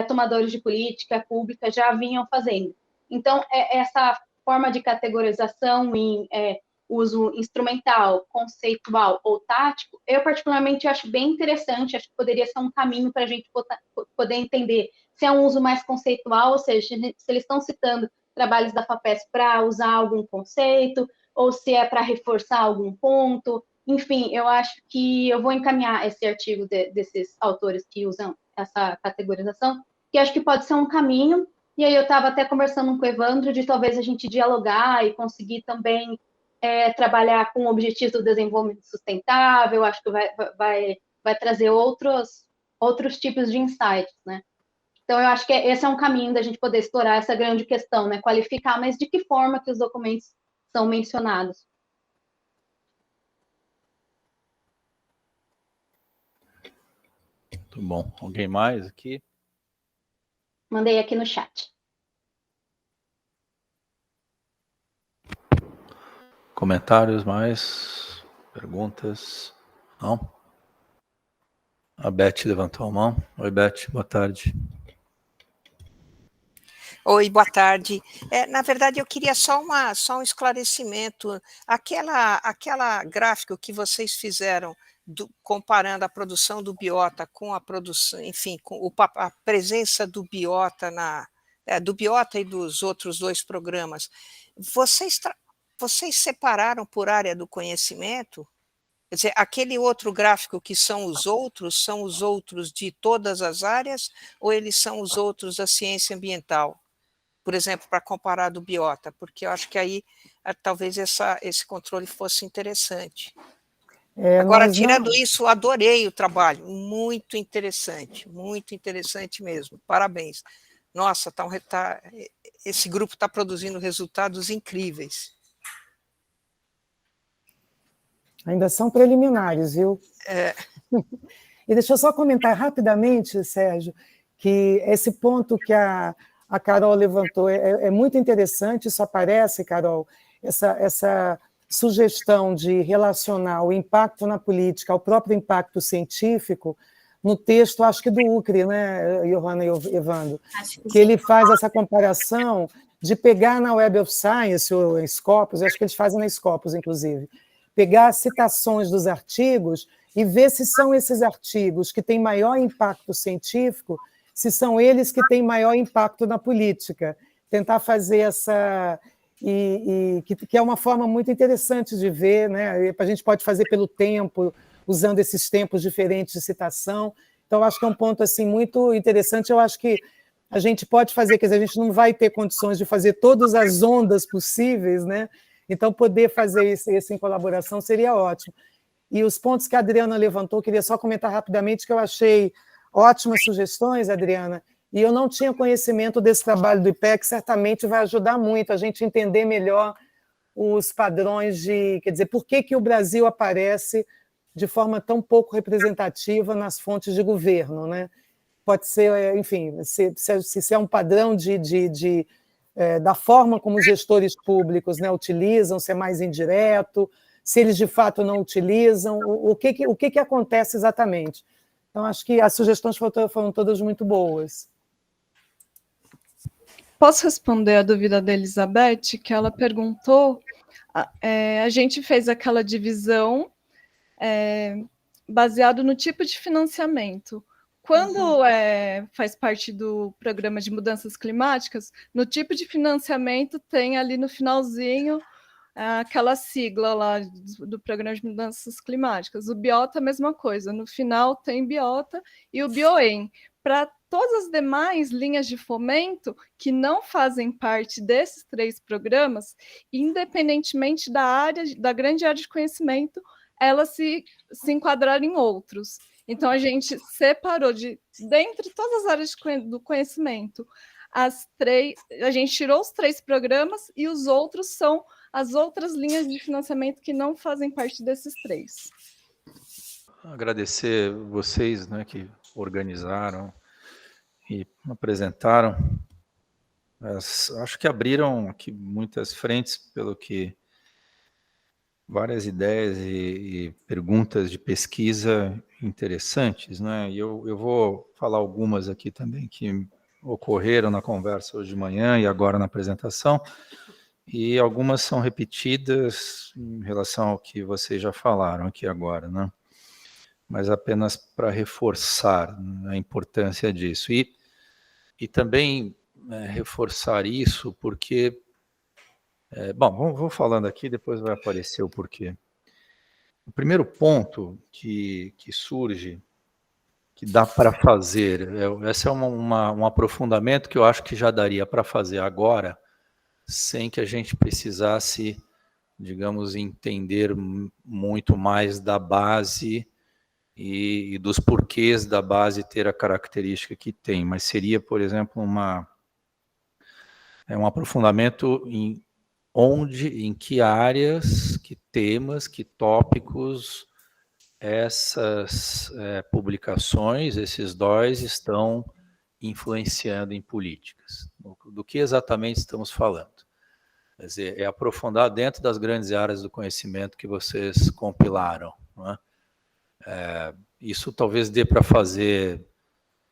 tomadores de política pública já vinham fazendo. Então, essa forma de categorização em uso instrumental, conceitual ou tático, eu particularmente acho bem interessante, acho que poderia ser um caminho para a gente poder entender se é um uso mais conceitual, ou seja, se eles estão citando trabalhos da FAPESP para usar algum conceito, ou se é para reforçar algum ponto. Enfim, eu acho que eu vou encaminhar esse artigo desses autores que usam essa categorização, que acho que pode ser um caminho. E aí eu estava até conversando com o Evandro de talvez a gente dialogar e conseguir também trabalhar com o objetivo do desenvolvimento sustentável. Acho que vai trazer outros tipos de insights, né? Então, eu acho que esse é um caminho da gente poder explorar essa grande questão, né? Qualificar, mas de que forma que os documentos são mencionados. Muito bom. Alguém mais aqui? Mandei aqui no chat. Comentários mais? Perguntas? Não? A Beth levantou a mão. Oi, Beth, boa tarde. Oi, boa tarde. Na verdade, eu queria só um esclarecimento. Aquela gráfico que vocês fizeram comparando a produção do biota com a produção, enfim, com a presença do biota do biota e dos outros 2 programas, vocês separaram por área do conhecimento? Quer dizer, aquele outro gráfico que são os outros de todas as áreas, ou eles são os outros da ciência ambiental? Por exemplo, para comparar do biota, porque eu acho que aí talvez esse controle fosse interessante. Agora, tirando isso, adorei o trabalho, muito interessante mesmo, parabéns. Nossa, esse grupo está produzindo resultados incríveis. Ainda são preliminares, viu? E deixa eu só comentar rapidamente, Sérgio, que esse ponto que a Carol levantou é muito interessante. Isso aparece, Carol, essa sugestão de relacionar o impacto na política ao próprio impacto científico no texto, acho que do UCRI, né, Johanna e Evandro? Que ele faz essa comparação de pegar na Web of Science, ou em Scopus, acho que eles fazem na Scopus, inclusive, pegar as citações dos artigos e ver se são esses artigos que têm maior impacto científico, se são eles que têm maior impacto na política. Tentar fazer essa... que é uma forma muito interessante de ver, né? A gente pode fazer pelo tempo, usando esses tempos diferentes de citação. Então, acho que é um ponto assim, muito interessante. Eu acho que a gente pode fazer, quer dizer, a gente não vai ter condições de fazer todas as ondas possíveis, né? Então, poder fazer isso em colaboração seria ótimo. E os pontos que a Adriana levantou, queria só comentar rapidamente, que eu achei ótimas sugestões, Adriana, e eu não tinha conhecimento desse trabalho do IPEC, certamente vai ajudar muito a gente entender melhor os padrões de... Quer dizer, por que o Brasil aparece de forma tão pouco representativa nas fontes de governo, né? Pode ser, enfim, se é um padrão da forma como os gestores públicos, né, utilizam, se é mais indireto, se eles de fato não utilizam, o que acontece exatamente. Então, acho que as sugestões foram todas muito boas. Posso responder a dúvida da Elizabeth, que ela perguntou, a gente fez aquela divisão baseado no tipo de financiamento. Quando faz parte do programa de mudanças climáticas, no tipo de financiamento tem ali no finalzinho aquela sigla lá do programa de mudanças climáticas. O biota, a mesma coisa. No final tem biota e o bioem. Para todas as demais linhas de fomento que não fazem parte desses 3 programas, independentemente da grande área de conhecimento, elas se enquadrarem em outros. Então, a gente separou dentre todas as áreas do conhecimento, a gente tirou os 3 programas e os outros são as outras linhas de financiamento que não fazem parte desses 3. Agradecer vocês, né, que organizaram e apresentaram. Acho que abriram aqui muitas frentes, pelo que várias ideias e perguntas de pesquisa interessantes, né? E eu vou falar algumas aqui também que ocorreram na conversa hoje de manhã e agora na apresentação. e algumas são repetidas em relação ao que vocês já falaram aqui agora, né? Mas apenas para reforçar a importância disso. E também reforçar isso porque... bom, vou falando aqui, depois vai aparecer o porquê. O primeiro ponto que surge, que dá para fazer, esse é um aprofundamento que eu acho que já daria para fazer agora, sem que a gente precisasse, digamos, entender muito mais da base e dos porquês da base ter a característica que tem, mas seria, por exemplo, um aprofundamento em que áreas, que temas, que tópicos essas publicações, esses DOIs estão influenciando em políticas. Do que exatamente estamos falando? Quer dizer, é aprofundar dentro das grandes áreas do conhecimento que vocês compilaram, não é? Isso talvez dê para fazer...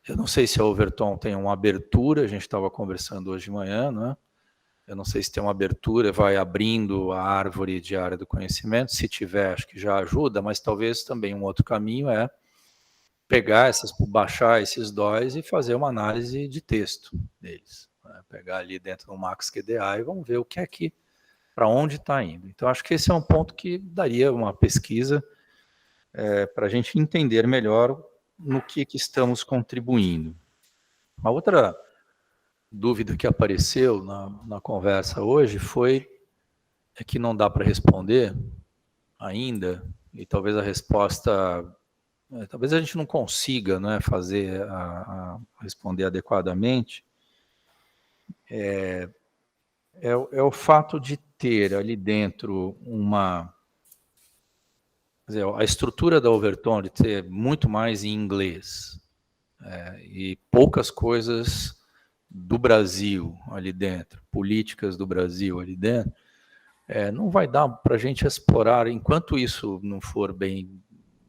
Eu não sei se a Overton tem uma abertura, a gente estava conversando hoje de manhã, não é? Eu não sei se tem uma abertura, vai abrindo a árvore de área do conhecimento. Se tiver, acho que já ajuda, mas talvez também um outro caminho é pegar baixar esses DOIs e fazer uma análise de texto deles. Né? Pegar ali dentro do MaxQDA e vamos ver o que é que, para onde está indo. Então, acho que esse é um ponto que daria uma pesquisa para a gente entender melhor no que estamos contribuindo. Uma outra dúvida que apareceu na conversa hoje foi que não dá para responder ainda, e talvez a resposta, talvez a gente não consiga, né, fazer responder adequadamente, é o fato de ter ali dentro quer dizer, a estrutura da Overton de ter muito mais em inglês e poucas coisas do Brasil ali dentro, políticas do Brasil ali dentro, não vai dar para a gente explorar, enquanto isso não for bem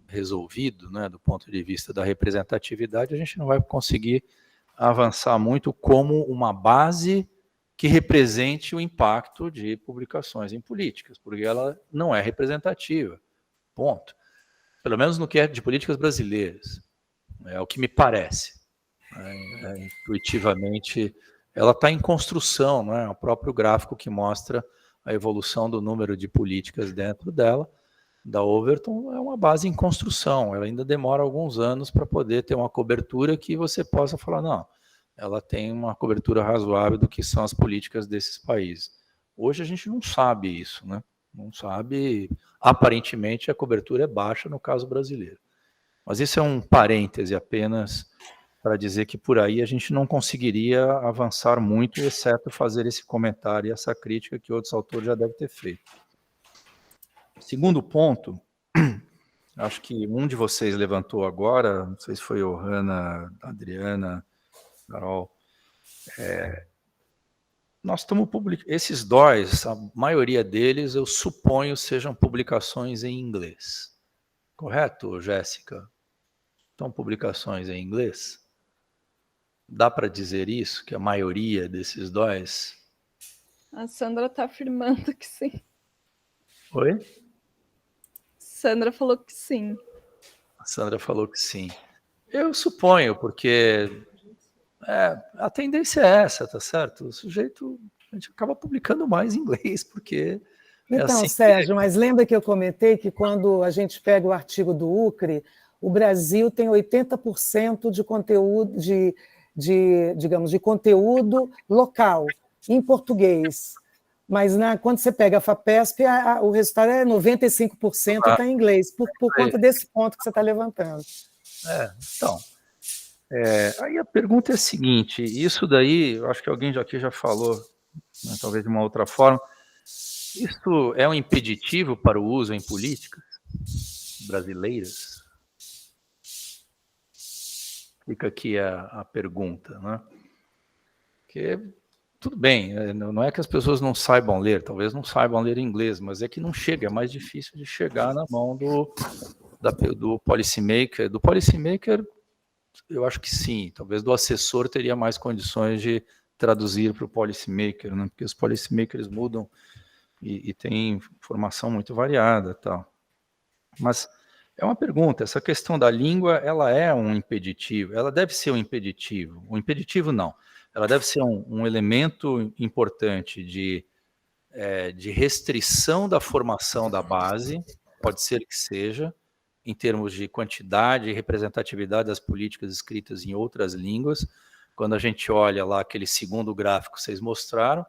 resolvido, né, do ponto de vista da representatividade, a gente não vai conseguir avançar muito como uma base que represente o impacto de publicações em políticas, porque ela não é representativa, ponto. Pelo menos no que é de políticas brasileiras, é o que me parece. Intuitivamente, ela está em construção, não é? O próprio gráfico que mostra a evolução do número de políticas dentro dela, da Overton, é uma base em construção. Ela ainda demora alguns anos para poder ter uma cobertura que você possa falar, não, ela tem uma cobertura razoável do que são as políticas desses países. Hoje a gente não sabe isso, né? Não sabe, aparentemente a cobertura é baixa no caso brasileiro. Mas isso é um parêntese apenas para dizer que por aí a gente não conseguiria avançar muito, exceto fazer esse comentário e essa crítica que outros autores já devem ter feito. Segundo ponto, acho que um de vocês levantou agora, não sei se foi o Hanna, Adriana, Carol, nós estamos publicando, esses DOIs, a maioria deles, eu suponho, sejam publicações em inglês. Correto, Jéssica? São publicações em inglês? Dá para dizer isso, que a maioria desses DOIs? A Sandra está afirmando que sim. Oi? Sandra falou que sim. A Sandra falou que sim. Eu suponho, porque a tendência é essa, tá certo? O sujeito, a gente acaba publicando mais em inglês, porque... Então, assim Sérgio, mas lembra que eu comentei que quando a gente pega o artigo do UCRI, o Brasil tem 80% de conteúdo, digamos, de conteúdo local, em português. Mas quando você pega a FAPESP, o resultado é 95% está em inglês, por conta desse ponto que você está levantando. Então, aí a pergunta é a seguinte, isso daí, eu acho que alguém aqui já falou, né, talvez de uma outra forma, isso é um impeditivo para o uso em políticas brasileiras? Fica aqui a pergunta, né? Porque, tudo bem, não é que as pessoas não saibam ler, talvez não saibam ler inglês, mas é que não chega, é mais difícil de chegar na mão do policymaker. Do policymaker, eu acho que sim, talvez do assessor teria mais condições de traduzir para o policymaker, né? Porque os policymakers mudam e tem formação muito variada, tal. Mas é uma pergunta, essa questão da língua, ela é um impeditivo, ela deve ser um impeditivo. Um impeditivo não, ela deve ser um elemento importante de restrição da formação da base, pode ser que seja, em termos de quantidade e representatividade das políticas escritas em outras línguas. Quando a gente olha lá aquele segundo gráfico que vocês mostraram,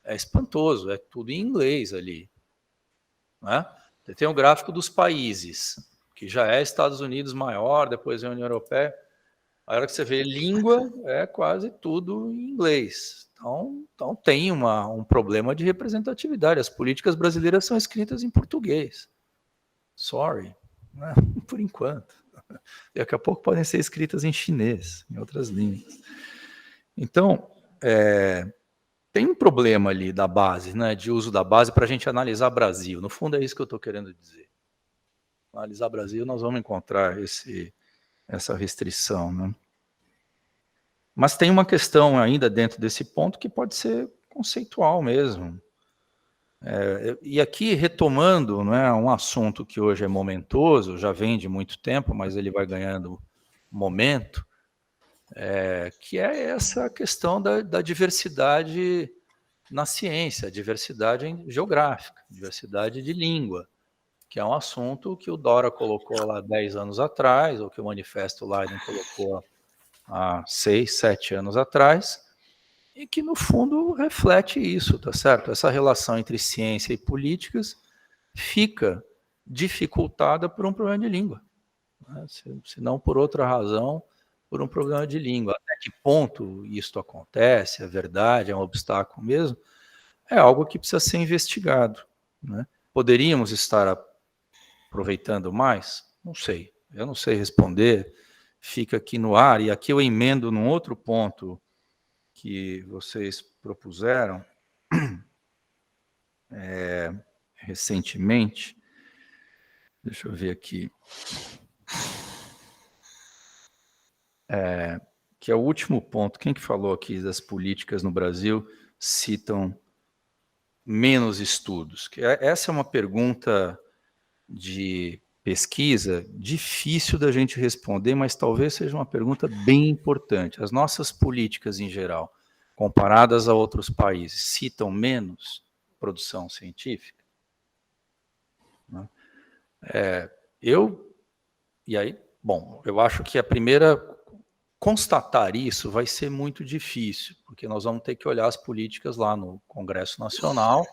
é espantoso, é tudo em inglês ali. Né? Você tem o gráfico dos países, que já é Estados Unidos maior, depois é a União Europeia. A hora que você vê língua, é quase tudo em inglês. Então tem um problema de representatividade. As políticas brasileiras são escritas em português. Sorry, né? Por enquanto. Daqui a pouco podem ser escritas em chinês, em outras línguas. Então, tem um problema ali da base, né, de uso da base para a gente analisar Brasil. No fundo, é isso que eu estou querendo dizer. Analisar Brasil, nós vamos encontrar essa restrição. Né? Mas tem uma questão ainda dentro desse ponto que pode ser conceitual mesmo. E aqui, retomando, né, um assunto que hoje é momentoso, já vem de muito tempo, mas ele vai ganhando momento, que é essa questão da diversidade na ciência, diversidade geográfica, diversidade de língua, que é um assunto que o Dora colocou lá 10 anos atrás, ou que o Manifesto Leiden colocou há 6, 7 anos atrás, e que, no fundo, reflete isso, tá certo? Essa relação entre ciência e políticas fica dificultada por um problema de língua, né? Se não por outra razão, por um problema de língua. Até que ponto isso acontece, é verdade, é um obstáculo mesmo, é algo que precisa ser investigado. Né? Poderíamos estar aproveitando mais? Não sei, eu não sei responder, fica aqui no ar, e aqui eu emendo num outro ponto que vocês propuseram recentemente. Deixa eu ver aqui. Que é o último ponto. Quem que falou aqui das políticas no Brasil citam menos estudos? Essa é uma pergunta de pesquisa difícil da gente responder, mas talvez seja uma pergunta bem importante. As nossas políticas em geral, comparadas a outros países, citam menos produção científica? Eu acho que a primeira constatar isso vai ser muito difícil, porque nós vamos ter que olhar as políticas lá no Congresso Nacional,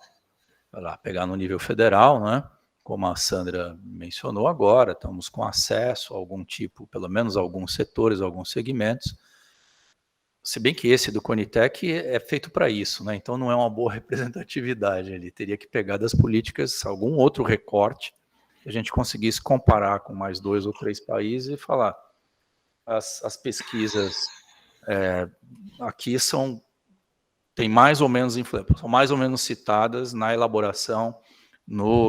vai lá, pegar no nível federal, né? Como a Sandra mencionou agora, estamos com acesso a algum tipo, pelo menos alguns setores, alguns segmentos, se bem que esse do Conitec é feito para isso, né? Então não é uma boa representatividade, ele teria que pegar das políticas algum outro recorte, que a gente conseguisse comparar com mais 2 ou 3 países e falar, as pesquisas aqui têm mais ou menos influência, são mais ou menos citadas na elaboração,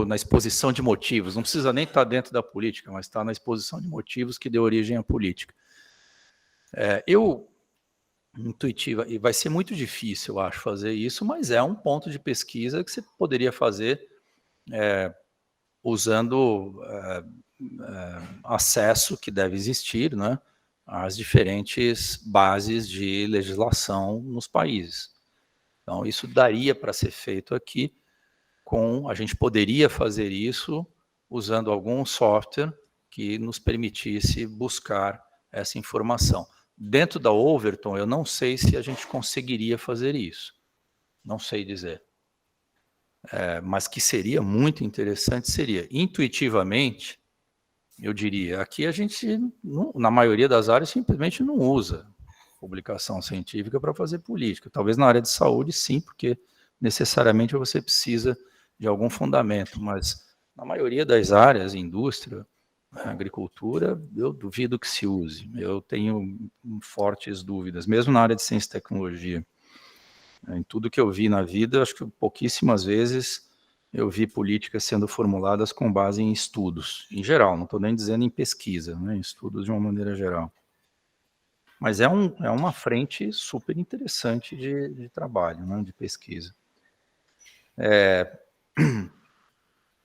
na exposição de motivos, não precisa nem estar dentro da política, mas está na exposição de motivos que deu origem à política. Intuitiva, e vai ser muito difícil, eu acho, fazer isso, mas é um ponto de pesquisa que você poderia fazer usando acesso que deve existir, né, às diferentes bases de legislação nos países. Então, isso daria para ser feito aqui, a gente poderia fazer isso usando algum software que nos permitisse buscar essa informação. Dentro da Overton, eu não sei se a gente conseguiria fazer isso. Não sei dizer. Mas que seria muito interessante, seria. Intuitivamente, eu diria, aqui a gente, na maioria das áreas, simplesmente não usa publicação científica para fazer política. Talvez na área de saúde, sim, porque necessariamente você precisa de algum fundamento, mas na maioria das áreas, indústria, agricultura, eu duvido que se use. Eu tenho fortes dúvidas, mesmo na área de ciência e tecnologia. Em tudo que eu vi na vida, acho que pouquíssimas vezes eu vi políticas sendo formuladas com base em estudos, em geral, não estou nem dizendo em pesquisa, né, em estudos de uma maneira geral. Mas é uma frente super interessante de trabalho, né, de pesquisa.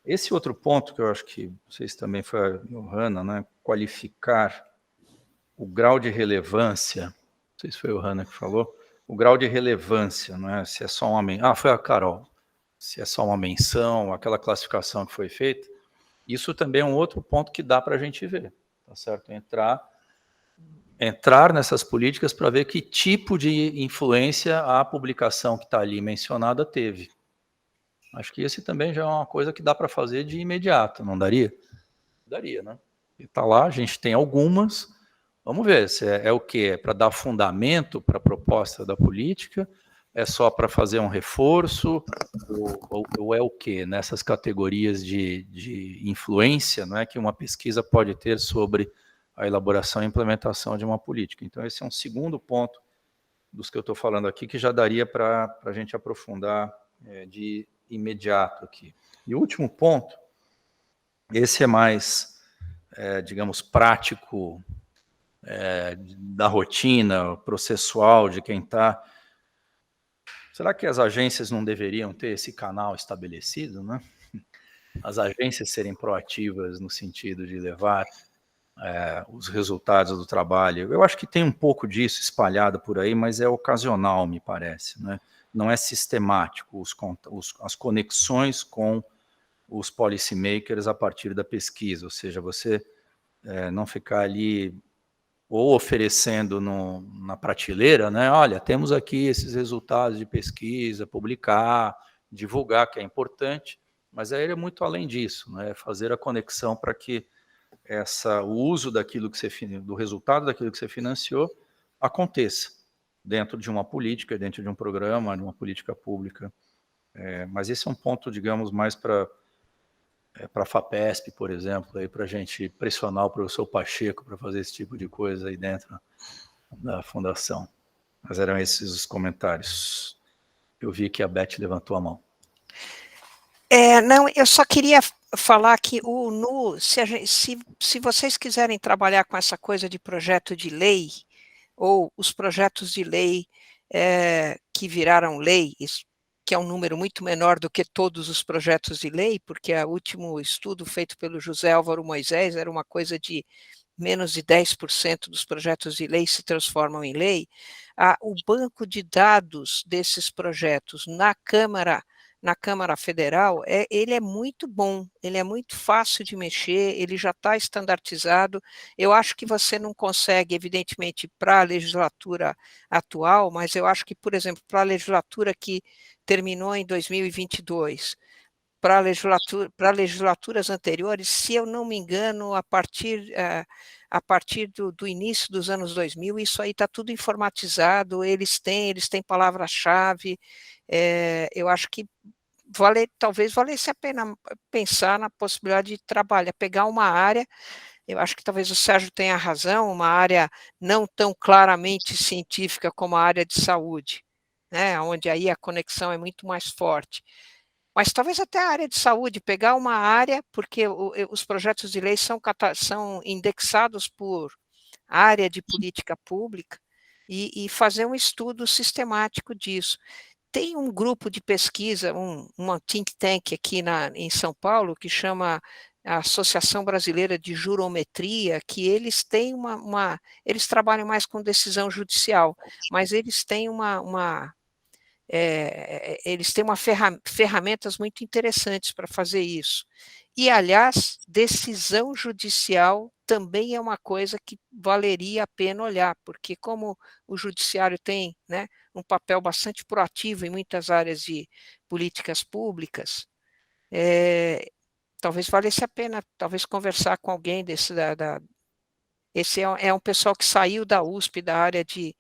Esse outro ponto que eu acho que vocês também foi a Johanna, né, qualificar o grau de relevância, não sei se foi a Johanna que falou, o grau de relevância, não é? Se é só uma foi a Carol, se é só uma menção, aquela classificação que foi feita, isso também é um outro ponto que dá para a gente ver, tá certo? Entrar nessas políticas para ver que tipo de influência a publicação que está ali mencionada teve. Acho que esse também já é uma coisa que dá para fazer de imediato, não daria? Daria, né? Está lá, a gente tem algumas, vamos ver se é o quê? É para dar fundamento para a proposta da política, é só para fazer um reforço, ou é o quê? Nessas categorias de influência, não é, que uma pesquisa pode ter sobre a elaboração e implementação de uma política. Então, esse é um segundo ponto dos que eu estou falando aqui, que já daria para a gente aprofundar de imediato aqui. E o último ponto, esse é mais, digamos, prático, da rotina, processual, de quem está. Será que as agências não deveriam ter esse canal estabelecido, né? As agências serem proativas no sentido de levar os resultados do trabalho. Eu acho que tem um pouco disso espalhado por aí, mas é ocasional, me parece, né? Não é sistemático as conexões com os policymakers a partir da pesquisa, ou seja, você não ficar ali ou oferecendo na prateleira, né? Olha, temos aqui esses resultados de pesquisa, publicar, divulgar, que é importante, mas aí é muito além disso, né? Fazer a conexão para que o uso daquilo que do resultado daquilo que você financiou aconteça dentro de uma política, dentro de um programa, de uma política pública. Mas esse é um ponto, digamos, mais para a FAPESP, por exemplo, para a gente pressionar o professor Pacheco para fazer esse tipo de coisa aí dentro da fundação. Mas eram esses os comentários. Eu vi que a Beth levantou a mão. Não, eu só queria falar que se vocês quiserem trabalhar com essa coisa de projeto de lei, ou os projetos de lei que viraram lei, que é um número muito menor do que todos os projetos de lei, porque o último estudo feito pelo José Álvaro Moisés era uma coisa de menos de 10% dos projetos de lei se transformam em lei. O banco de dados desses projetos na Câmara Federal, ele é muito bom, ele é muito fácil de mexer, ele já está estandartizado. Eu acho que você não consegue, evidentemente, para a legislatura atual, mas eu acho que, por exemplo, para a legislatura que terminou em 2022, para legislaturas anteriores, se eu não me engano, a partir do início dos anos 2000, isso aí está tudo informatizado, eles têm palavra-chave. Eu acho que talvez valesse a pena pensar na possibilidade de trabalhar, pegar uma área, eu acho que talvez o Sérgio tenha razão, uma área não tão claramente científica como a área de saúde, né, onde aí a conexão é muito mais forte. Mas talvez até a área de saúde, pegar uma área, porque os projetos de lei são indexados por área de política pública, e fazer um estudo sistemático disso. Tem um grupo de pesquisa, uma think tank aqui em São Paulo, que chama a Associação Brasileira de Jurometria, que eles têm eles trabalham mais com decisão judicial, mas eles têm ferramentas muito interessantes para fazer isso. E, aliás, decisão judicial também é uma coisa que valeria a pena olhar, porque como o judiciário tem, né, um papel bastante proativo em muitas áreas de políticas públicas, talvez valesse a pena, talvez conversar com alguém esse é um pessoal que saiu da USP, da área de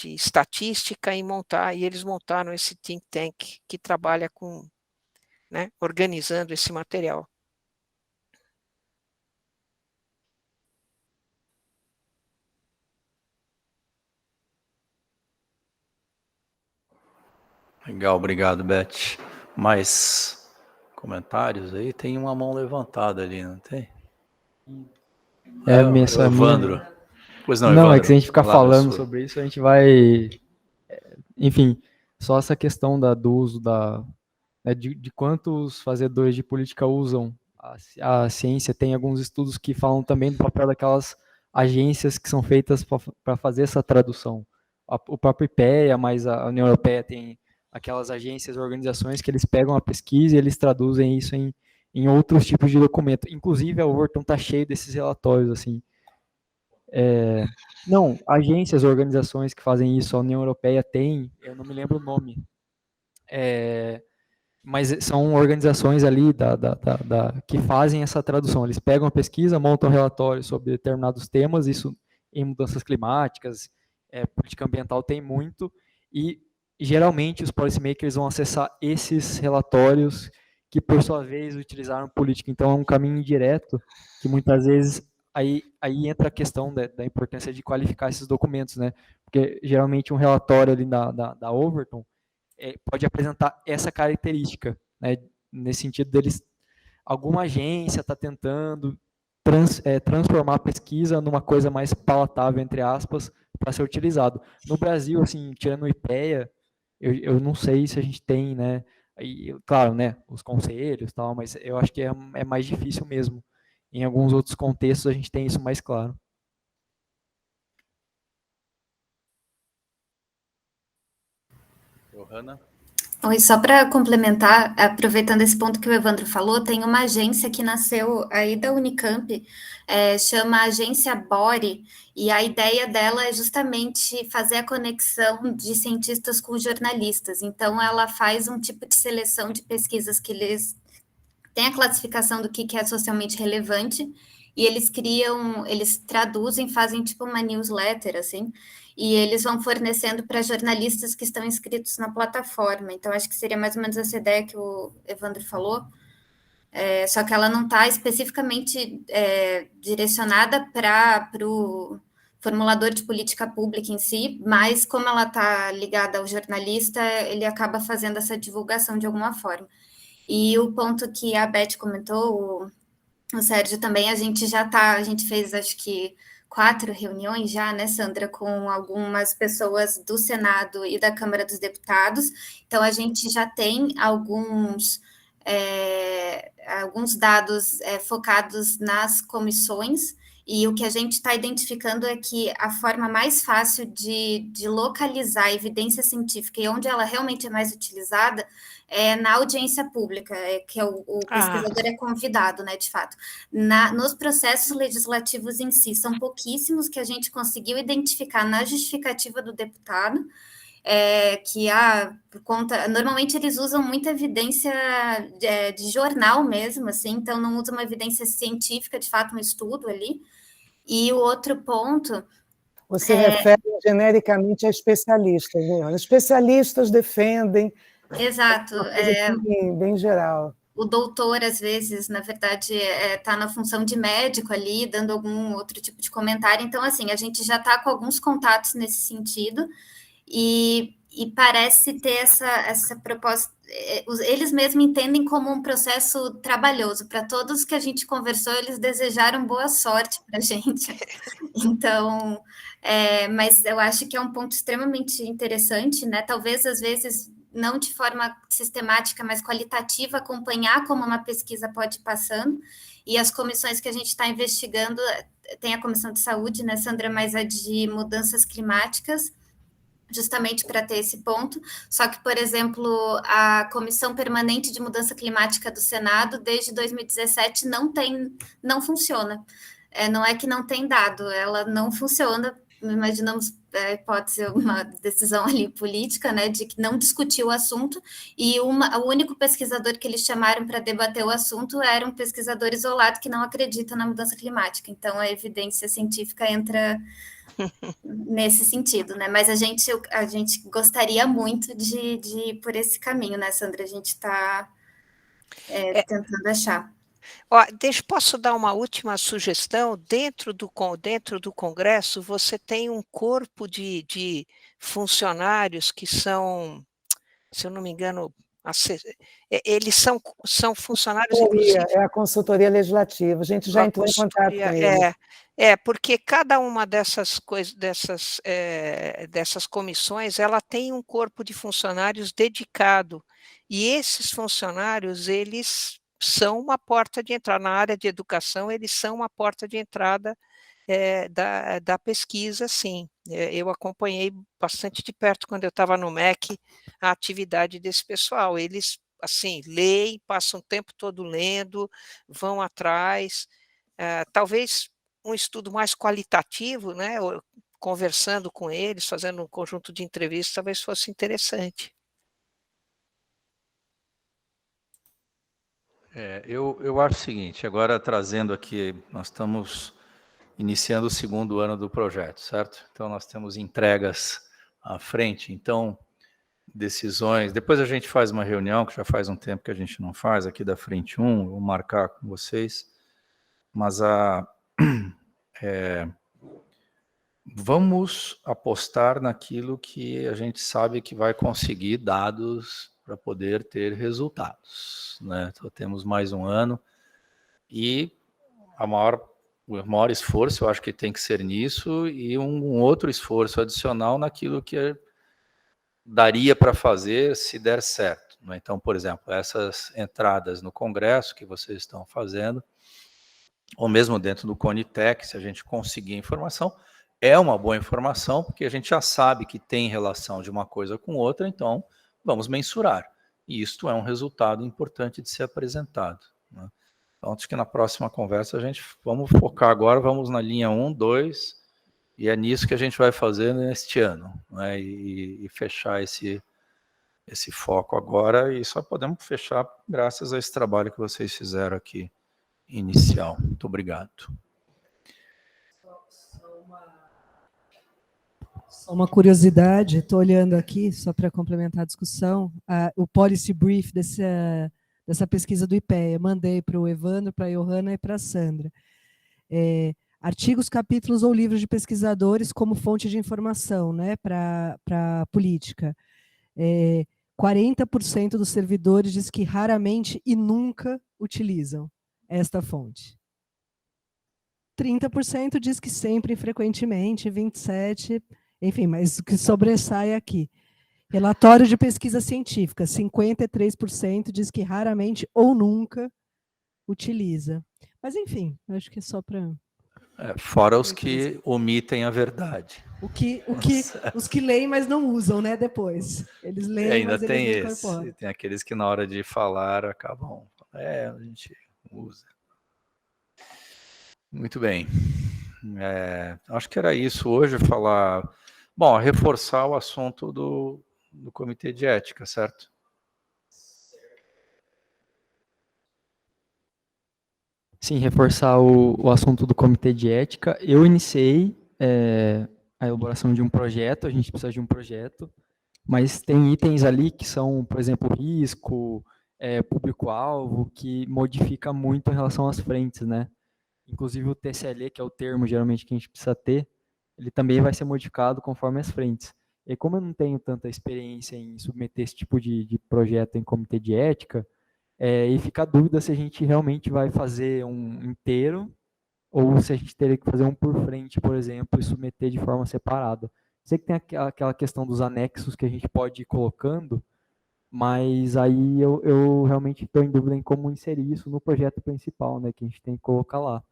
estatística, e eles montaram esse think tank que trabalha com, né, organizando esse material. Legal, obrigado, Beth. Mais comentários aí? Tem uma mão levantada ali, não tem? Evandro. Pois não, Não, é Evandro, que se a gente ficar palavra falando sua. sobre isso, a gente vai... Enfim, só essa questão do uso de quantos fazedores de política usam a ciência. Tem alguns estudos que falam também do papel daquelas agências que são feitas para fazer essa tradução. O próprio IPEA, mas a União Europeia tem aquelas agências, organizações que eles pegam a pesquisa e eles traduzem isso em outros tipos de documento. Inclusive, a Overton está cheio desses relatórios, assim. Não, agências, organizações que fazem isso, a União Europeia tem, eu não me lembro o nome, mas são organizações ali que fazem essa tradução. Eles pegam a pesquisa, montam relatórios sobre determinados temas, isso em mudanças climáticas, política ambiental tem muito, e geralmente os policymakers vão acessar esses relatórios que, por sua vez, utilizaram política. Então, é um caminho indireto que muitas vezes aí entra a questão da importância de qualificar esses documentos, né? Porque geralmente um relatório ali da Overton pode apresentar essa característica, né? Nesse sentido deles, alguma agência está tentando transformar a pesquisa numa coisa mais palatável, entre aspas, para ser utilizado. No Brasil, assim, tirando o IPEA, eu não sei se a gente tem, né? E, claro, né? Os conselhos, tal, mas eu acho que é mais difícil mesmo. Em alguns outros contextos a gente tem isso mais claro. Johanna? Oi, só para complementar, aproveitando esse ponto que o Evandro falou, tem uma agência que nasceu aí da Unicamp, chama Agência Bore, e a ideia dela é justamente fazer a conexão de cientistas com jornalistas. Então, ela faz um tipo de seleção de pesquisas que eles têm a classificação do que é socialmente relevante, e eles traduzem, fazem tipo uma newsletter, assim, e eles vão fornecendo para jornalistas que estão inscritos na plataforma. Então, acho que seria mais ou menos essa ideia que o Evandro falou, só que ela não está especificamente direcionada para o formulador de política pública em si, mas como ela está ligada ao jornalista, ele acaba fazendo essa divulgação de alguma forma. E o ponto que a Beth comentou, o Sérgio também, a gente fez acho que 4 reuniões já, né, Sandra, com algumas pessoas do Senado e da Câmara dos Deputados. Então, a gente já tem alguns dados focados nas comissões, e o que a gente está identificando é que a forma mais fácil de localizar a evidência científica e onde ela realmente é mais utilizada é na audiência pública, que o pesquisador é convidado, né, de fato. Nos processos legislativos em si, são pouquíssimos que a gente conseguiu identificar na justificativa do deputado, por conta... Normalmente eles usam muita evidência de jornal mesmo, assim, então não usam uma evidência científica, de fato, um estudo ali. E o outro ponto... Você refere genericamente a especialistas, né? Especialistas defendem... Exato. Bem geral. O doutor, às vezes, na verdade, está na função de médico ali, dando algum outro tipo de comentário. Então, assim, a gente já está com alguns contatos nesse sentido, e parece ter essa proposta. Eles mesmos entendem como um processo trabalhoso. Para todos que a gente conversou, eles desejaram boa sorte para a gente. Então, mas eu acho que é um ponto extremamente interessante, né? Talvez, às vezes, não de forma sistemática, mas qualitativa, acompanhar como uma pesquisa pode ir passando, e as comissões que a gente está investigando, tem a Comissão de Saúde, né, Sandra, mas a de mudanças climáticas, justamente para ter esse ponto. Só que, por exemplo, a Comissão Permanente de Mudança Climática do Senado, desde 2017, não funciona. Não é que não tem dado, ela não funciona. Imaginamos pode ser uma decisão ali política, né, de que não discutir o assunto, e o único pesquisador que eles chamaram para debater o assunto era um pesquisador isolado que não acredita na mudança climática. Então, a evidência científica entra nesse sentido, né? Mas a gente gostaria muito de ir por esse caminho, né, Sandra? A gente está tentando achar. Posso dar uma última sugestão? Dentro do Congresso, você tem um corpo de funcionários que são, se eu não me engano, Eles são funcionários, Consultoria, inclusive. é a consultoria legislativa. A gente já entrou em contato com eles. Porque cada uma dessas coisas, dessas comissões, ela tem um corpo de funcionários dedicado. E esses funcionários, eles são uma porta de entrada. Na área de educação, eles são uma porta de entrada da pesquisa, sim. Eu acompanhei bastante de perto, quando eu estava no MEC, a atividade desse pessoal. Eles, assim, leem, passam o tempo todo lendo, vão atrás. Talvez um estudo mais qualitativo, né, conversando com eles, fazendo um conjunto de entrevistas, talvez fosse interessante. Eu acho o seguinte, agora trazendo aqui, nós estamos iniciando o segundo ano do projeto, certo? Então, nós temos entregas à frente, então, decisões, depois a gente faz uma reunião, que já faz um tempo que a gente não faz, aqui da Frente 1, vou marcar com vocês, mas vamos apostar naquilo que a gente sabe que vai conseguir dados para poder ter resultados, né? Então, temos mais um ano e o maior esforço, eu acho que tem que ser nisso, e um outro esforço adicional naquilo que daria para fazer se der certo, né? Então, por exemplo, essas entradas no Congresso que vocês estão fazendo, ou mesmo dentro do Conitec, se a gente conseguir informação, é uma boa informação, porque a gente já sabe que tem relação de uma coisa com outra, então vamos mensurar. E isto é um resultado importante de ser apresentado, né? Então, acho que na próxima conversa vamos focar agora, vamos na linha 1, 2, e é nisso que a gente vai fazer neste ano, né? E fechar esse foco agora, e só podemos fechar graças a esse trabalho que vocês fizeram aqui, inicial. Muito obrigado. Só uma curiosidade, estou olhando aqui, só para complementar a discussão, o policy brief dessa pesquisa do IPEA, mandei para o Evandro, para a Johanna e para a Sandra. Artigos, capítulos ou livros de pesquisadores como fonte de informação, né, para a política. 40% dos servidores diz que raramente e nunca utilizam esta fonte. 30% diz que sempre e frequentemente, 27%, enfim, mas o que sobressai aqui. Relatório de pesquisa científica, 53% diz que raramente ou nunca utiliza. Mas, enfim, acho que é só para... Fora os que omitem a verdade. Os que leem, mas não usam, né, depois. Eles leem, ainda mas tem eles não esse. incorporam. Tem aqueles que na hora de falar acabam... a gente usa. Muito bem. Acho que era isso hoje, falar... Bom, reforçar o assunto do Comitê de Ética, certo? Sim, reforçar o assunto do Comitê de Ética. Eu iniciei a elaboração de um projeto, a gente precisa de um projeto, mas tem itens ali que são, por exemplo, risco, público-alvo, que modifica muito em relação às frentes, né? Inclusive o TCLE, que é o termo geralmente que a gente precisa ter, ele também vai ser modificado conforme as frentes. E como eu não tenho tanta experiência em submeter esse tipo de projeto em comitê de ética, e fica a dúvida se a gente realmente vai fazer um inteiro ou se a gente teria que fazer um por frente, por exemplo, e submeter de forma separada. Sei que tem aquela questão dos anexos que a gente pode ir colocando, mas aí eu realmente estou em dúvida em como inserir isso no projeto principal, né, que a gente tem que colocar lá.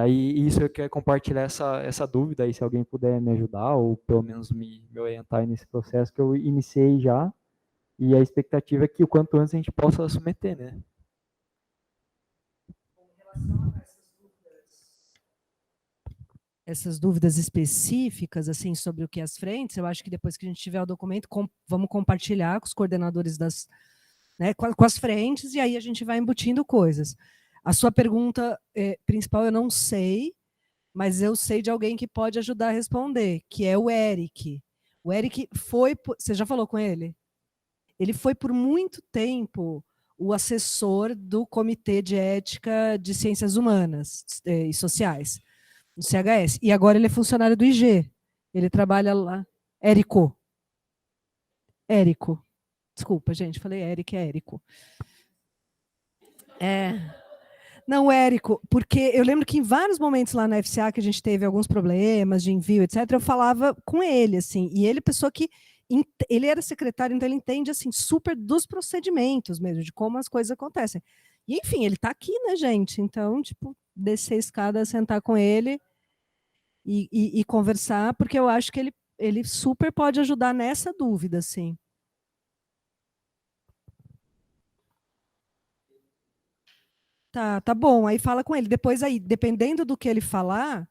Aí isso eu quero compartilhar essa dúvida aí, se alguém puder me ajudar, ou pelo menos me orientar nesse processo que eu iniciei já, e a expectativa é que o quanto antes a gente possa submeter, né? Essas dúvidas específicas, assim, sobre o que é as frentes, eu acho que depois que a gente tiver o documento, vamos compartilhar com os coordenadores né, com as frentes, e aí a gente vai embutindo coisas. A sua pergunta principal eu não sei, mas eu sei de alguém que pode ajudar a responder, que é o Eric. O Eric foi... Você já falou com ele? Ele foi por muito tempo o assessor do Comitê de Ética de Ciências Humanas e Sociais, no CHS. E agora ele é funcionário do IG. Ele trabalha lá. Érico. Desculpa, gente, falei Eric, é Érico. Não, Érico, porque eu lembro que em vários momentos lá na FCA que a gente teve alguns problemas de envio, etc., eu falava com ele, assim, e ele é pessoa que ele era secretário, então ele entende, assim, super dos procedimentos mesmo, de como as coisas acontecem. E, enfim, ele está aqui, né, gente? Então, tipo, descer a escada, sentar com ele e conversar, porque eu acho que ele super pode ajudar nessa dúvida, assim. Tá bom. Aí fala com ele. Depois aí, dependendo do que ele falar,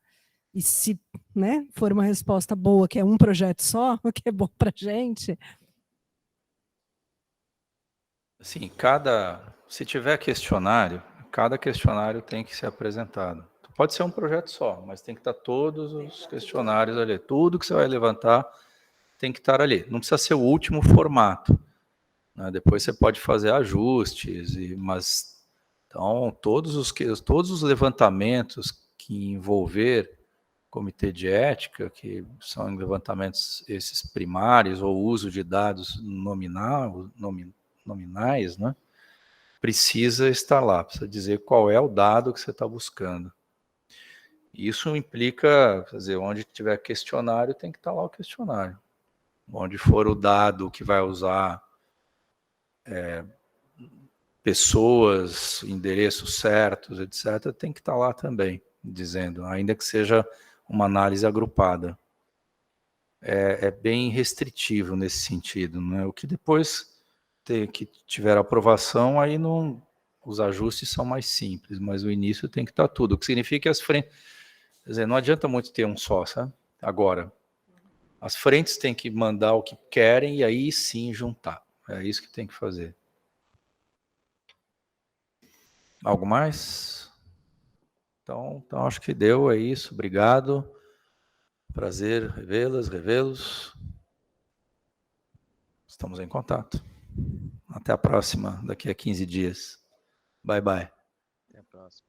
e se, né, for uma resposta boa, que é um projeto só, o que é bom para gente. Assim, se tiver questionário, cada questionário tem que ser apresentado. Pode ser um projeto só, mas tem que estar todos os questionários ali. Tudo que você vai levantar tem que estar ali. Não precisa ser o último formato, né? Depois você pode fazer ajustes, mas então todos os levantamentos que envolver comitê de ética, que são levantamentos esses primários ou uso de dados nominais, né? Precisa estar lá, precisa dizer qual é o dado que você está buscando. Isso implica, quer dizer, onde tiver questionário, tem que estar lá o questionário. Onde for o dado que vai usar pessoas, endereços certos, etc., tem que estar lá também, dizendo, ainda que seja uma análise agrupada. É bem restritivo nesse sentido, né? O que depois que tiver aprovação, aí não, os ajustes são mais simples, mas o início tem que estar tudo, o que significa que as frentes, quer dizer, não adianta muito ter um só, sabe? Agora, as frentes têm que mandar o que querem e aí sim juntar, é isso que tem que fazer. Algo mais? Então acho que deu, é isso, obrigado, prazer revê-los, estamos em contato. Até a próxima, daqui a 15 dias. Bye, bye. Até a próxima.